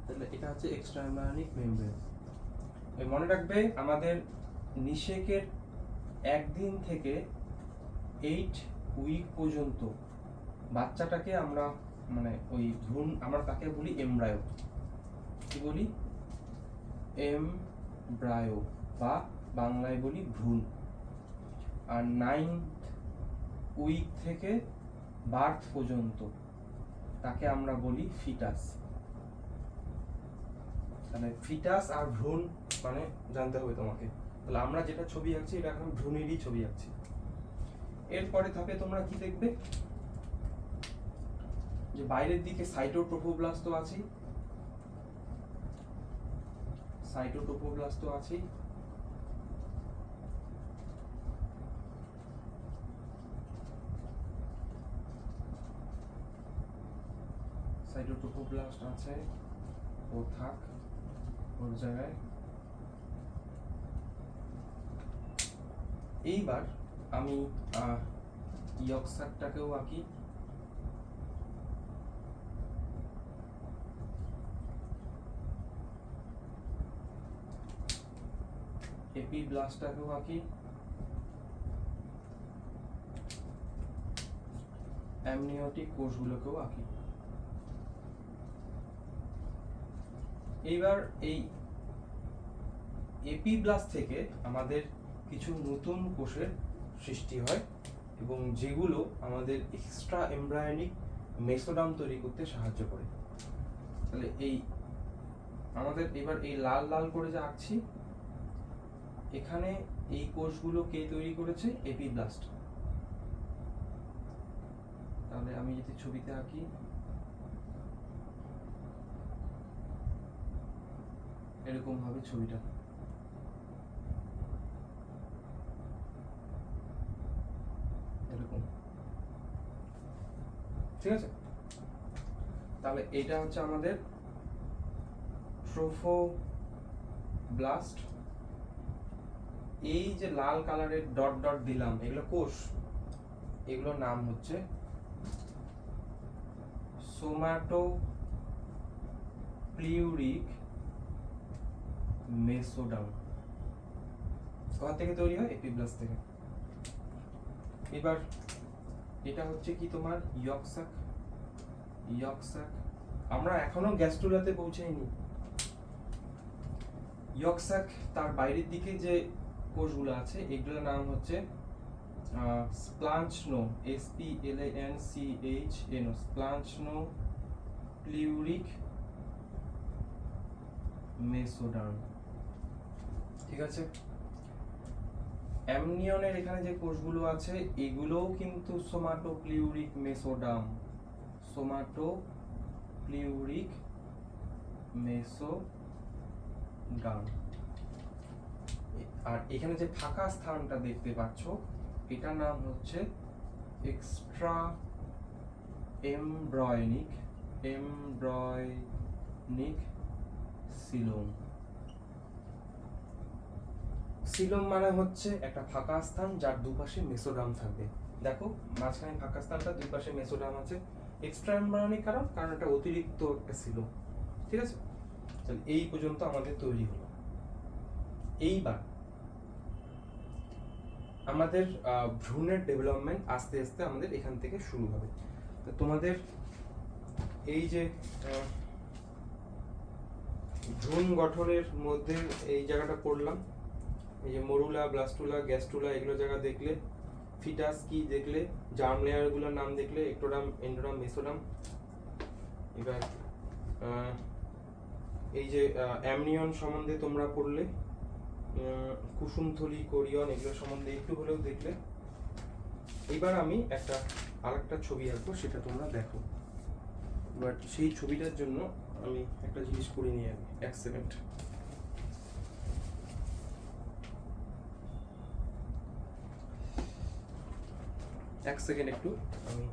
তাহলে এটা হচ্ছে এক্সট্রা এমব্রায়োনিক মেমব্রেন। মনে রাখবে, আমাদের নিষেকের 1 দিন থেকে 8 উইক পর্যন্ত বাচ্চাটাকে আমরা মানে ওই ভ্রূণ, আমরা তাকে বলি এমব্রায়ো। কি বলি? এমব্রায়ো, বা বাংলায় বলি ভ্রূণ। আর 9th উইক থেকে বার্থ পর্যন্ত তাকে আমরা বলি ফিটাস। তাহলে ফিটাস আর ভ্রূণ মানে জানতে হবে তোমাকে। তাহলে আমরা যেটা ছবি আঁকছি এটা এখন ভ্রূণেরই ছবি আঁকছি। এরপরে থাকে তোমরা কি দেখবে, যে বাইরের দিকে সাইটোট্রোফোব্লাস্ট তো আছেই, সাইটোট্রোফোব্লাস্ট তো আছেই, সাইটোট্রোফোব্লাস্ট আছে, ও থাক ওর জায়গায়। এইবার আমি ইয়ক স্যাকটাকেও আঁকি। এপিব্লাস্টটাকেও আঁকি, অ্যামনিওটিক কোষগুলোকেও আঁকি। এইবার এই এপিব্লাস্ট থেকে আমাদের কিছু নতুন কোষের সৃষ্টি হয় এবং যেগুলো আমাদের এক্সট্রা এমব্রায়োনিক মেসোডার্ম তৈরি করতে সাহায্য করে। তাহলে এই আমাদের এবার এই লাল লাল করে যে আঁকছি, এখানে এই কোষগুলো কে তৈরি করেছে? এপিব্লাস্ট। তাহলে আমি যদি ছবিতে আঁকি, এরকম হবে ছবিটা, এরকম, ঠিক আছে? তাহলে এটা হচ্ছে আমাদের ট্রোফোব্লাস্ট। এই যে লাল কালারের ডট ডট দিলাম এগুলো কোষ, এগুলোর নাম হচ্ছে সোমাটোপ্লিউরিক মেসোডার্ম। কোথা থেকে তৈরি হয়? এপিব্লাস্ট থেকে। এবার এটা হচ্ছে কি তোমার ইয়ক স্যাক। ইয়ক স্যাক আমরা এখনো গ্যাস্ট্রুলাতে পৌঁছাইনি। ইয়ক স্যাক তার বাইরের দিকে যে কোষগুলো আছে এগুলোর নাম হচ্ছে স্প্লাঞ্চনো, SPLANCHNO, স্প্লাঞ্চনোপ্লিউরিক মেসোডার্ম, ঠিক আছে? অ্যামনিয়নের এখানে যে কোষগুলো আছে এগুলোও কিন্তু সোমাটোপ্লিউরিক মেসোডার্ম, সোমাটোপ্লিউরিক মেসোডার্ম। আর এখানে যে ফাঁকা স্থানটা দেখতে পাচ্ছ এটার নাম হচ্ছে এক্সট্রা এমব্রায়োনিক সিলোম। সিলোম মানে হচ্ছে একটা ফাঁকা স্থান যার দুপাশে মেসোডার্ম থাকবে। দেখো মাঝখানে ফাঁকা স্থানটা, দুই পাশে মেসোডার্ম আছে। এক্সট্রা এমব্রায়োনিক কারণ এটা অতিরিক্ত একটা সিলোম, ঠিক আছে? তাহলে এই পর্যন্ত আমাদের তৈরি হলো। এইবার আমাদের ভ্রূণের ডেভেলপমেন্ট আস্তে আস্তে আমাদের এখান থেকে শুরু হবে। তো তোমাদের এই যে ভ্রূণ গঠনের মধ্যে এই জায়গাটা পড়লাম, এই যে মরুলা, ব্লাস্টুলা, গ্যাস্ট্রুলা এগুলো জায়গা দেখলে, ফিটাস কি দেখলে, জার্ম লেয়ারগুলোর নাম দেখলে, একটোডার্ম, এন্ডোডার্ম, মেসোডার্ম। এবার এই যে অ্যামনিয়ন সম্বন্ধে তোমরা পড়লে, কুসুমথলি, কোরিয়ন এগুলো সম্বন্ধে একটু হলেও দেখলে। এবার আমি আরেকটা ছবি আঁকবো, সেটা তোমরা দেখো। এবার সেই ছবিটার জন্য আমি একটা জিনিস করে নিয়ে আনি, এক সেকেন্ড। একটু আমি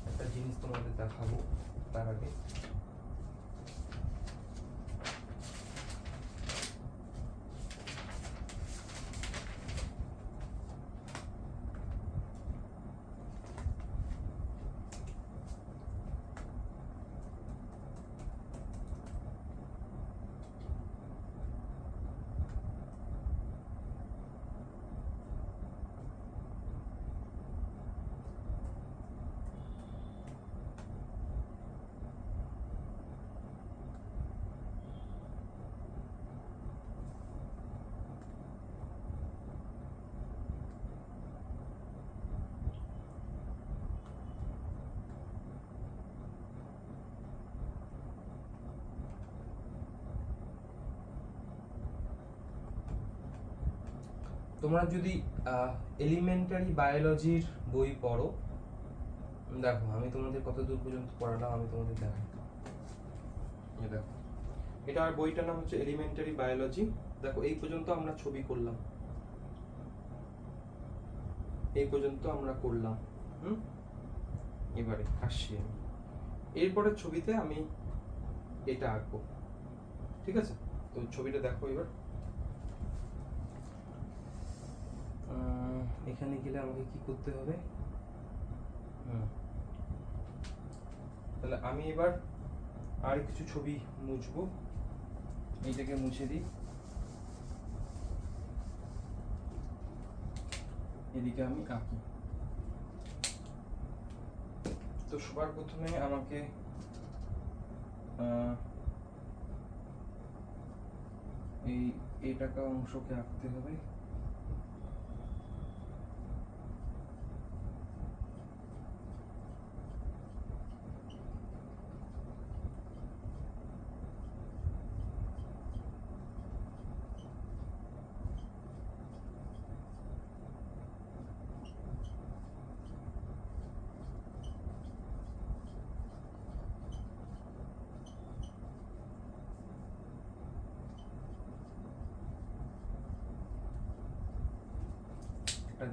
একটা জিনিস তোমাদের দেখাবো তার আগে। তোমরা যদি এলিমেন্টারি বায়োলজির বই পড়ো, দেখো আমি তোমাদের কত দূর পর্যন্ত পড়ালাম আমি তোমাদের দেখাই। এই দেখো, এটার বইটার নাম হচ্ছে এলিমেন্টারি বায়োলজি। দেখো এই পর্যন্ত আমরা ছবি করলাম, এই পর্যন্ত আমরা করলাম। এবারে আসছি আমি, এরপরের ছবিতে আমি এটা আঁকবো, ঠিক আছে? তো ছবিটা দেখো এবার। এখানে গেলে আমাকে কি করতে হবে? তাহলে আমি এবার আর কিছু ছবি মুছবো, এইটাকে মুছে দিই, এদিকে আমি আঁকি। তো সবার প্রথমে আমাকে এই টাকা অংশকে আঁকতে হবে।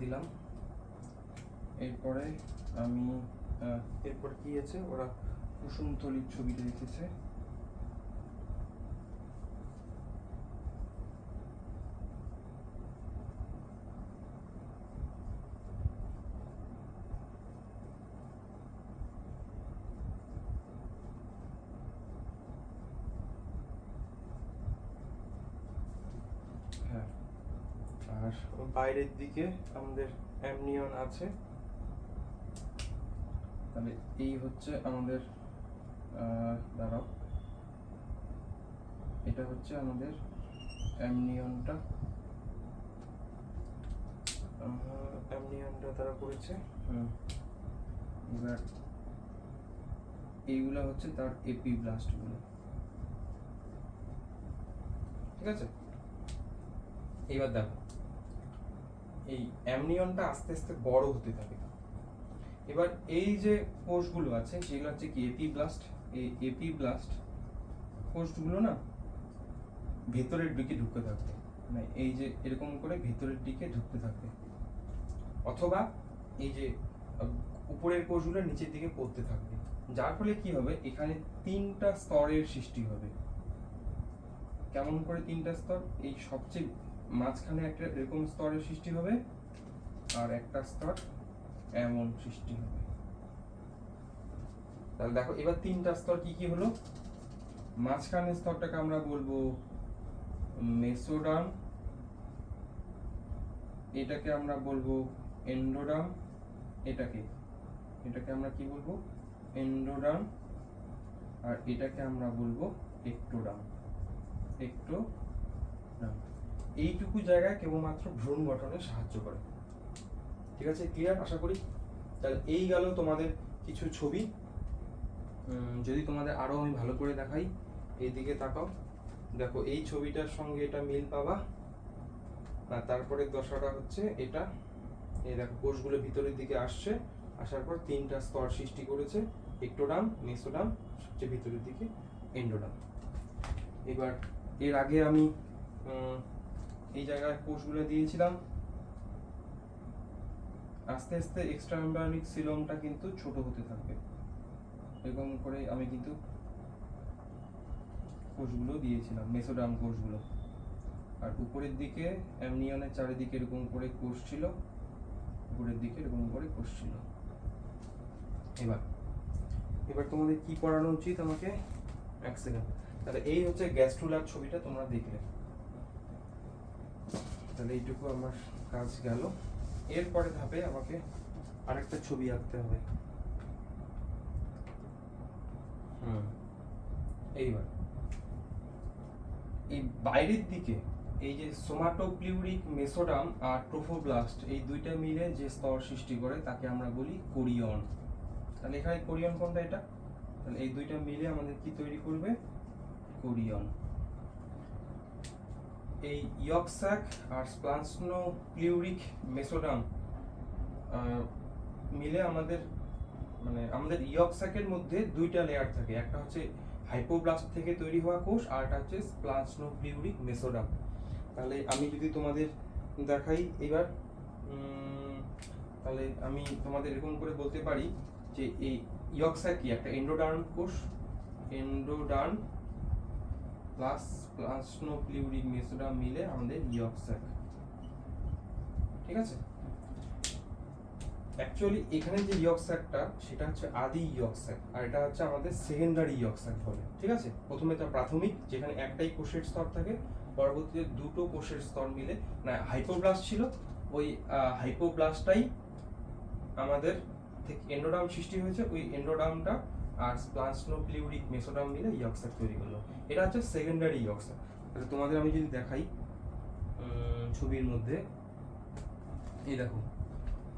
দিলাম। এরপরে আমি এরপর কি আছে, ওরা কুসুমথলির ছবিটা রেখেছে। হ্যাঁ, আর বাইরের দিকে আমাদের অ্যামনিয়ন আছে। তাহলে এই হচ্ছে আমাদের দাঁড়াও, এটা হচ্ছে আমাদের অ্যামনিয়নটা, অ্যামনিয়নটা তারা করেছে। এবার এইগুলা হচ্ছে তার এপিব্লাস্ট গুলো, ঠিক আছে? এবার দেখো এই অ্যামনিয়নটা আস্তে আস্তে বড় হতে থাকে। এবার এই যে কোষগুলো আছে সেগুলো হচ্ছে কি এপিব্লাস্ট। এই এপিব্লাস্ট কোষগুলো না ভেতরের দিকে ঢুকতে থাকবে, মানে এই যে এরকম করে ভেতরের দিকে ঢুকতে থাকবে, অথবা এই যে উপরের কোষগুলো নিচের দিকে পড়তে থাকবে, যার ফলে কি হবে, এখানে তিনটা স্তরের সৃষ্টি হবে। কেমন করে তিনটা স্তর? এই সবচেয়ে মাঝখানে একটা এরকম স্তরের সৃষ্টি হবে, আর একটা স্তর এমন সৃষ্টি হবে। তাহলে দেখো এবার তিনটা স্তর কি কি হলো। মাঝখানের স্তরটাকে আমরা বলবো মেসোডার্ম, এটাকে আমরা বলবো এন্ডোডার্ম, এটাকে আমরা কি বলবো? এন্ডোডার্ম। আর এটাকে আমরা বলবো এক্টোডার্ম। এইটুকু জায়গায় কেবলমাত্র ভ্রূণ গঠনে সাহায্য করে, ঠিক আছে? ক্লিয়ার আশা করি। তাহলে এই গেল তোমাদের কিছু ছবি। যদি তোমাদের আরো আমি ভালো করে দেখাই, এইদিকে তাকাও, দেখো এই ছবিটার সঙ্গে এটা মিল পাবা। আর তারপরে দশাটা হচ্ছে এটা, এই দেখো কোষগুলো ভিতরের দিকে আসছে, আসার পর তিনটা স্তর সৃষ্টি করেছে, এক্টোডার্ম, মেসোডার্ম, সবচেয়ে ভিতরের দিকে এন্ডোডার্ম। এবার এর আগে আমি এই জায়গায় কোষগুলো দিয়েছিলাম, আস্তে আস্তে এক্সট্রা এমব্রায়োনিক সিলোমটা কিন্তু ছোট হতে থাকবে, এরকম করে আমি কিন্তু কোষগুলো দিয়েছিলাম, মেসোডার্ম কোষগুলো। আর উপরের দিকে অ্যামনিয়নের চারিদিকে এরকম করে কোষ ছিল, উপরের দিকে এরকম করে কোষ ছিল। এবার তোমাদের কি পড়ানো উচিত আমাকে? এক সেকেন্ড। তাহলে এই হচ্ছে গ্যাস্ট্রুলার ছবিটা তোমরা দেখলে, তাহলে এইটুকু আমার কাজ গেল। এরপরে ধাপে আমাকে আরেকটা ছবি আঁকতে হবে। এইবার এই বাইরের দিকে এই যে সোমাটোপ্লিউরিক মেসোডার্ম আর ট্রোফোব্লাস্ট, এই দুইটা মিলে যে স্তর সৃষ্টি করে তাকে আমরা বলি কোরিয়ন। তাহলে এখানে কোরিয়ন কোনটা? এটা। তাহলে এই দুইটা মিলে আমাদের কি তৈরি করবে? কোরিয়ন। এই ইয়কস্যাক আর স্প্লান্সনোপ্লিউরিক মেসোডাম মিলে আমাদের আমাদের ইয়কস্যাকের মধ্যে দুইটা লেয়ার থাকে, একটা হচ্ছে হাইপোব্লাস্ট থেকে তৈরি হওয়া কোষ আর একটা হচ্ছে স্প্লান্সনোপ্লিউরিক মেসোডাম। তাহলে আমি যদি তোমাদের দেখাই এবার, তাহলে আমি তোমাদের এরকম করে বলতে পারি যে এই ইয়কস্যাক কি একটা এন্ডোডার্ম কোষ, এন্ডোডার্ম প্লাস স্প্লান্সনোপ্লিউরিক মেসোডাম মিলে আমাদের ইয়কস্যাক। ঠিক আছে, অ্যাকচুয়ালি এখানে যে ইয়কস্যাকটা সেটা হচ্ছে আদি ইয়কস্যাক, আর এটা হচ্ছে আমাদের সেকেন্ডারি ইয়কস্যাক বলে। ঠিক আছে, প্রথমে তো প্রাথমিক, যেখানে একটাই কোষের স্তর থাকে, পরবর্তীতে দুটো কোষের স্তর মিলে না হাইপোব্লাস্ট ছিল, ওই হাইপোব্লাস্টটাই আমাদের থেকে এন্ডোডার্ম সৃষ্টি হয়েছে, ওই এন্ডোডার্মটা আর স্প্লান্সনোপ্লিউরিক মেসোডার্ম মিলে ইয়কস্যাক তৈরি করলো। এটা হচ্ছে সেকেন্ডারি ইয়কস্যাক। তাহলে তোমাদের আমি যদি দেখাই ছবির মধ্যে, এই দেখো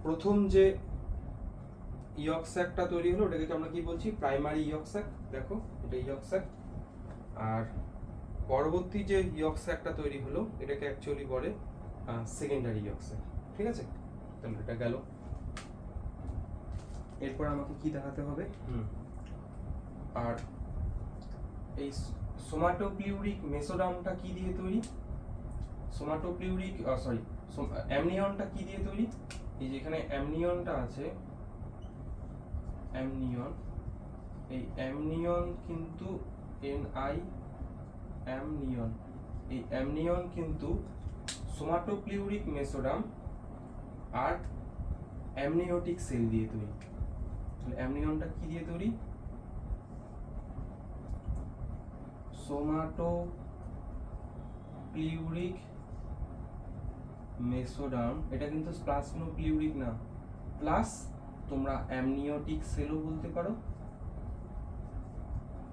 প্রথম যে ইয়কস্যাকটা তৈরি হলো ওটাকে আমরা কি বলছি, প্রাইমারি ইয়কস্যাক। দেখো এটা ইয়কস্যাক, আর পরবর্তী যে ইয়কস্যাকটা তৈরি হলো এটাকে অ্যাকচুয়ালি বলে সেকেন্ডারি ইয়কস্যাক। ঠিক আছে, তাহলে এটা গেল। এরপর আমাকে কি দেখাতে হবে, আর এই সোমাটোপ্লিউরিক মেসোডার্মটা কি দিয়ে তৈরি, সোমাটোপ্লিউরিক অ্যামনিয়নটা কি দিয়ে তৈরি, এই যে এখানে অ্যামনিয়নটা আছে, অ্যামনিয়ন, এই অ্যামনিয়ন কিন্তু অ্যামনিয়ন, এই অ্যামনিয়ন কিন্তু সোমাটোপ্লিউরিক মেসোডার্ম আর অ্যামনিওটিক সেল দিয়ে তৈরি। অ্যামনিয়নটা কি দিয়ে তৈরি, সোমাটোপ্লিউরিক মেসোডার্ম, এটা কিন্তু স্প্লাস্নোপ্লিউরিক না, প্লাস তোমরা অ্যামনিওটিক সেলও বলতে পারো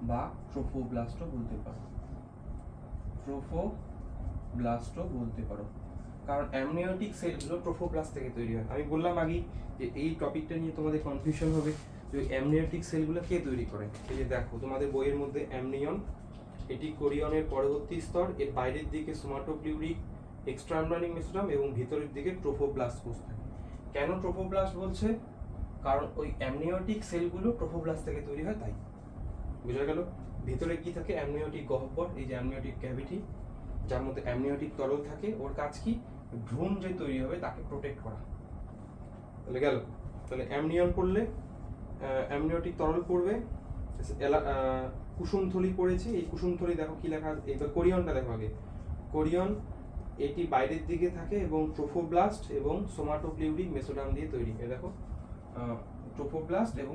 বা ট্রোফোব্লাস্টও বলতে পারো, ট্রোফোব্লাস্টও বলতে পারো, কারণ অ্যামনিওটিক সেলগুলো ট্রোফোব্লাস্ট থেকে তৈরি হয়। আমি বললাম আগেই যে এই টপিকটা নিয়ে তোমাদের কনফিউশন হবে যে অ্যামনিওটিক সেলগুলো কে তৈরি করে। এই যে দেখো তোমাদের বইয়ের মধ্যে অ্যামনিয়ন, এটি কোরিয়নের পরবর্তী স্তর, এর বাইরের দিকে সোমাটোপ্লিউরিক এক্সট্রাএমব্রায়োনিক মেসোডার্ম এবং ভিতরের দিকে ট্রোফোব্লাস্ট কোষ থাকে। কেন ট্রোফোব্লাস্ট বলছে, কারণ ওই অ্যামনিওটিক সেলগুলো ট্রোফোব্লাস্ট থেকে তৈরি হয়, তাই বুঝা গেল। ভিতরে কি থাকে, অ্যামনিওটিক গহ্বর, এই যে অ্যামনিওটিক ক্যাভিটি যার মধ্যে অ্যামনিওটিক তরল থাকে, ওর কাজ কি, ভ্রূণ যে তৈরি হবে তাকে প্রোটেক্ট করা। তাহলে গেল, তাহলে অ্যামনিয়ন পড়লে অ্যামনিওটিক তরল পড়বে, কুসুমথলি পড়েছে, এই কুসুমথলি দেখো কি লেখা, এইবার কোরিয়নটা দেখো আগে, কোরিয়ন এটি বাইরের দিকে থাকে এবং ট্রোফোব্লাস্ট এবং সোমাটোপ্লিউরিক মেসোডার্ম দিয়ে তৈরি। এই দেখো ট্রোফোব্লাস্ট এবং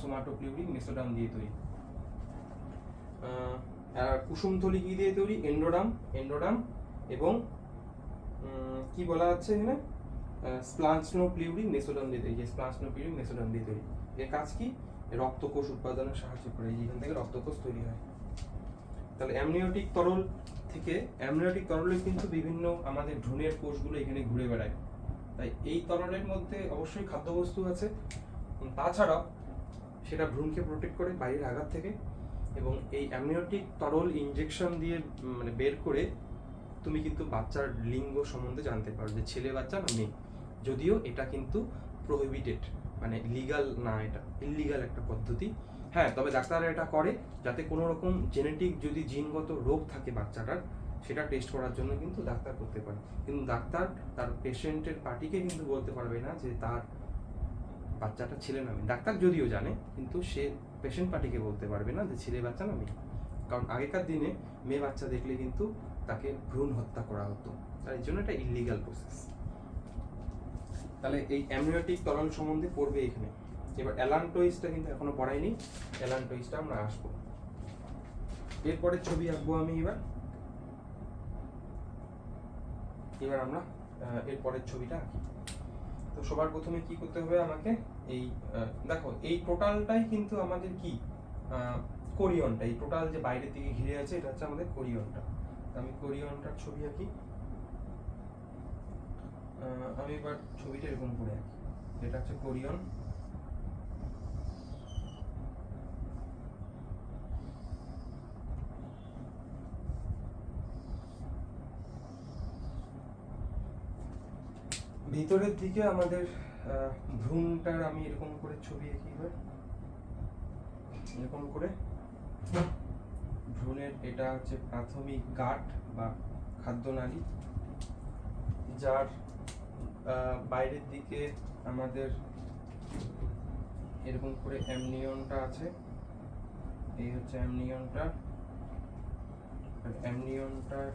সোমাটোপ্লিউরিক মেসোডার্ম দিয়ে তৈরি। কুসুমথলি কি দিয়ে তৈরি, এন্ডোডার্ম এবং কি বলা যাচ্ছে এখানে, স্প্লান্সনোপ্লিউরিক মেসোডার্ম দিয়ে তৈরি, স্প্লান্সনোপ্লিউরিক মেসোডার্ম দিয়ে তৈরি। এর কাজ কি, রক্তকোষ উৎপাদনে সাহায্য করে, এখান থেকে রক্তকোষ তৈরি হয়। তাহলে অ্যামনিওটিক তরল থেকে, অ্যামনিওটিক তরলে কিন্তু বিভিন্ন আমাদের ভ্রূণের কোষগুলো এখানে ঘুরে বেড়ায়, তাই এই তরলের মধ্যে অবশ্যই খাদ্যবস্তু আছে, তাছাড়াও সেটা ভ্রূণকে প্রোটেক্ট করে বাইরের আঘাত থেকে। এবং এই অ্যামনিওটিক তরল ইনজেকশন দিয়ে বের করে তুমি কিন্তু বাচ্চার লিঙ্গ সম্বন্ধে জানতে পারো যে ছেলে বাচ্চা না মেয়ে, যদিও এটা কিন্তু প্রহিবিটেড, লিগাল না, এটা ইললিগাল একটা পদ্ধতি। হ্যাঁ, তবে ডাক্তাররা এটা করে যাতে কোনো রকম জেনেটিক যদি জিনগত রোগ থাকে বাচ্চাটার, সেটা টেস্ট করার জন্য কিন্তু ডাক্তার করতে পারে। কিন্তু ডাক্তার তার পেশেন্টের পার্টিকে কিন্তু বলতে পারবে না যে তার বাচ্চাটা ছেলে না মেয়ে। ডাক্তার যদিও জানে, কিন্তু সে পেশেন্ট পার্টিকে বলতে পারবে না যে ছেলে বাচ্চা না মেয়ে, কারণ আগেকার দিনে মেয়ে বাচ্চা দেখলে কিন্তু তাকে ভ্রূণ হত্যা করা হতো, আর এই জন্য এটা ইললিগাল প্রসেস। তাহলে এই অ্যামনিওটিক তরল সম্বন্ধে পড়বে এখানে। এবার অ্যালান্টোইসটা কিন্তু এখনো পড়াইনি, অ্যালান্টোইসটা আমরা আসবো, এরপরে ছবি আঁকবো আমি। এবার আমরা এরপরের ছবিটা আঁকি। তো সবার প্রথমে কি করতে হবে আমাকে, এই দেখো এই টোটালটাই কিন্তু আমাদের কি, কোরিয়নটা, এই টোটাল যে বাইরের দিকে ঘিরে আছে এটা হচ্ছে আমাদের কোরিয়নটা। আমি কোরিয়নটার ছবি আঁকি। আমি এবার ছবিটা এরকম করে আঁকি, এটা হচ্ছে কোরিয়ন, ভিতরের দিকে আমাদের ভ্রূণটার আমি এরকম করে ছবি আঁকি, এরকম করে ভ্রূণের এটা হচ্ছে প্রাথমিক গাঁট বা খাদ্যনালী, যার বাইরের দিকে আমাদের এরকম করে অ্যামনিয়নটা আছে। এই হচ্ছে অ্যামনিয়নটা, আর অ্যামনিয়নটার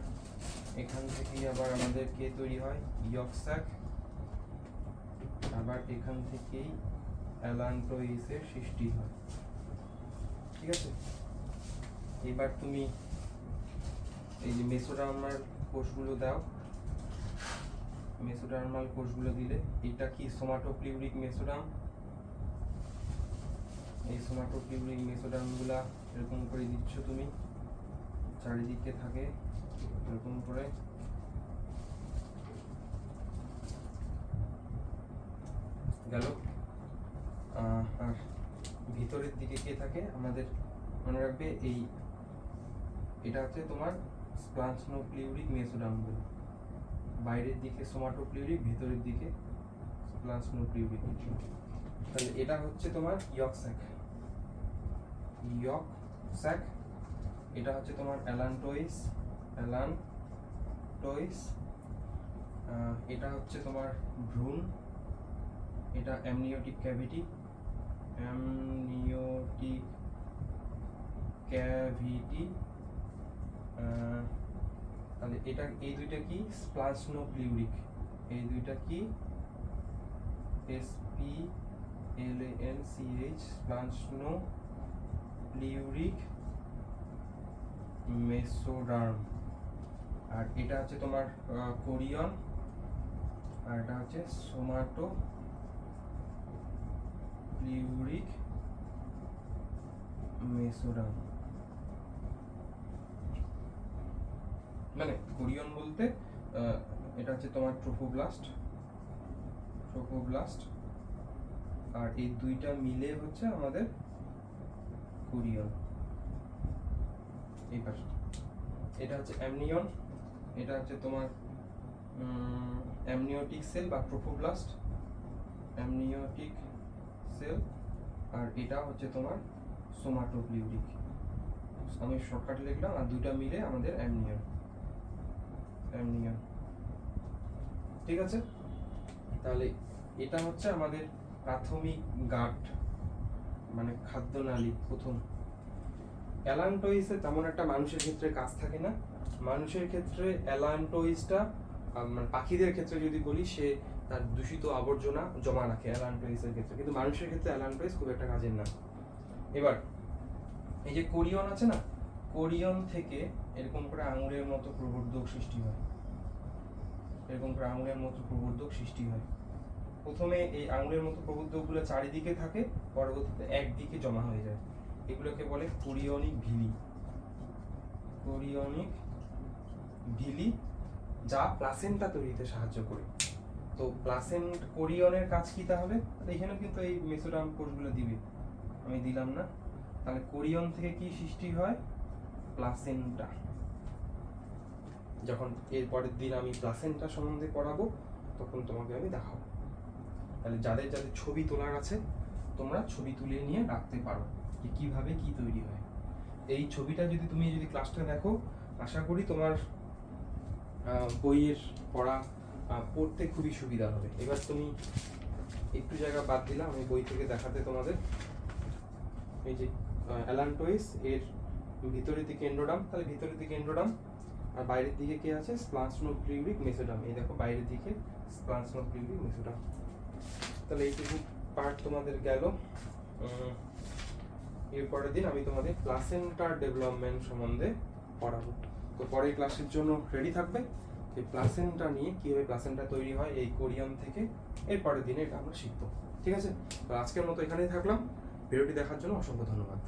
এখান থেকেই আবার আমাদের কে তৈরি হয়, ইয়ক স্যাক। আবার এখান থেকেই অ্যালান্টোইসের সৃষ্টি হয়। ঠিক আছে, এবার তুমি এই যে মেসোডার্মাল কোষগুলো দাও। মেসোডার্মাল কোষগুলো দিলে, এটা কি সোমাটোপ্লিউরিক মেসোডার্ম। এই সোমাটোপ্লিউরিক মেসোডার্মগুলা এরকম করে দিচ্ছ তুমি, চারিদিকে থাকে এরকম করে। গেল। আর ভিতরের দিকে কে থাকে আমাদের, মনে রাখবে এই এটা হচ্ছে তোমার স্প্লান্সনোপ্লিউরিক মেসোডার্মগুলো। বাইরের দিকে সোমাটোপ্লিউরিক, ভিতরের দিকে স্প্লান্সনোপ্লিউরিক। তাহলে এটা হচ্ছে তোমার ইয়ক স্যাক। ইয়ক স্যাক, এটা হচ্ছে তোমার অ্যালান্টোইস। অ্যালান্টোইস, এটা হচ্ছে তোমার ভ্রূণ। এটা অ্যামনিওটিক ক্যাভিটি। অ্যামনিওটিক ক্যাভিটি, তাহলে এটা এই দুইটা কি স্প্লান্সনোপ্লিউরিক। এই দুইটা কি SPLANCH, স্প্লান্সনোপ্লিউরিক মেসোডার্ম। আর এটা হচ্ছে তোমার কোরিয়ন, আর এটা হচ্ছে সোমাটোপ্লিউরিক মেসোডার্ম। মানে কোরিয়ন বলতে এটা হচ্ছে তোমার ট্রোফোব্লাস্ট। আর এই দুইটা মিলে হচ্ছে আমাদের কোরিয়ন। এই পাশে এটা হচ্ছে অ্যামনিয়ন, এটা হচ্ছে তোমার অ্যামনিওটিক সেল বা ট্রোফোব্লাস্ট, অ্যামনিওটিক সেল। আর এটা হচ্ছে তোমার সোমাটোপ্লিউরিক। আমি শর্টকাট লিখলাম, আর দুইটা মিলে আমাদের অ্যামনিয়ন। ঠিক আছে, তাহলে এটা হচ্ছে আমাদের প্রাথমিক গাঁট মানে খাদ্যনালী প্রথম। অ্যালান্টোইসে তেমন একটা মানুষের ক্ষেত্রে কাজ থাকে না। মানুষের ক্ষেত্রে অ্যালান্টোইসটা, মানে পাখিদের ক্ষেত্রে যদি বলি, সে তার দূষিত আবর্জনা জমা রাখে অ্যালান্টোইসের ক্ষেত্রে, কিন্তু মানুষের ক্ষেত্রে অ্যালান্টোইস খুব একটা কাজের না। এবার এই যে কোরিয়ন আছে না, কোরিয়ন থেকে এরকম করে আঙুলের মতো প্রবর্ধক সৃষ্টি হয়। এরকম করে আঙুলের মতো প্রবর্ধক সৃষ্টি হয়। প্রথমে এই আঙুলের মতো প্রবর্ধকগুলো চারিদিকে থাকে, পরবর্তীতে একদিকে জমা হয়ে যায়। এগুলোকে বলে কোরিয়নিক ভিলি। কোরিয়নিক ভিলি, যা প্লাসেন্টা তৈরিতে সাহায্য করে। তো কোরিয়নের কাজ কি তাহলে? এখানে কিন্তু এই মেসোডার্ম কোষগুলো দিবে, আমি দিলাম না। তাহলে কোরিয়ন থেকে কি সৃষ্টি হয়? প্লাসেন্টা। যখন এর পরের দিন আমি প্লাসেন্টা সম্বন্ধে পড়াবো, তখন তোমাকে আমি দেখাবো। তাহলে যাদের যাদের ছবি তোলার আছে, তোমরা ছবি তুলে নিয়ে রাখতে পারো যে কিভাবে কি তৈরি হয়। এই ছবিটা যদি তুমি ক্লাসটা দেখো, আশা করি তোমার বইয়ের পড়তে খুবই সুবিধা হবে। এবার তুমি একটু জায়গা বাদ দিলাম আমি বই থেকে দেখাতে তোমাদের। এই যে অ্যালান্টোইস, এর ভিতরের দিকে এন্ডোডার্ম, তাহলে ভিতরের দিকে এন্ডোডার্ম, আর বাইরের দিকে কি আছে? স্প্লান্সনোপ্লিউরিক মেসোডার্ম। এই দেখো বাইরের দিকে স্প্লান্সনোপ্লিউরিক মেসোডার্ম। তাহলে এইটুকু পার্ট তোমাদের গেল। এর পরের দিন আমি তোমাদের প্লাসেন্টার ডেভেলপমেন্ট সম্বন্ধে পড়াবো। তো পরের ক্লাসের জন্য রেডি থাকবে। এই প্লাসেন্টা নিয়ে কিভাবে প্লাসেন্টা তৈরি হয় এই কোরিয়ন থেকে, এর পরের দিনে এটা আমরা শিখবো। ঠিক আছে, তো আজকের মতো এখানেই থাকলাম। ভিডিওটি দেখার জন্য অসংখ্য ধন্যবাদ।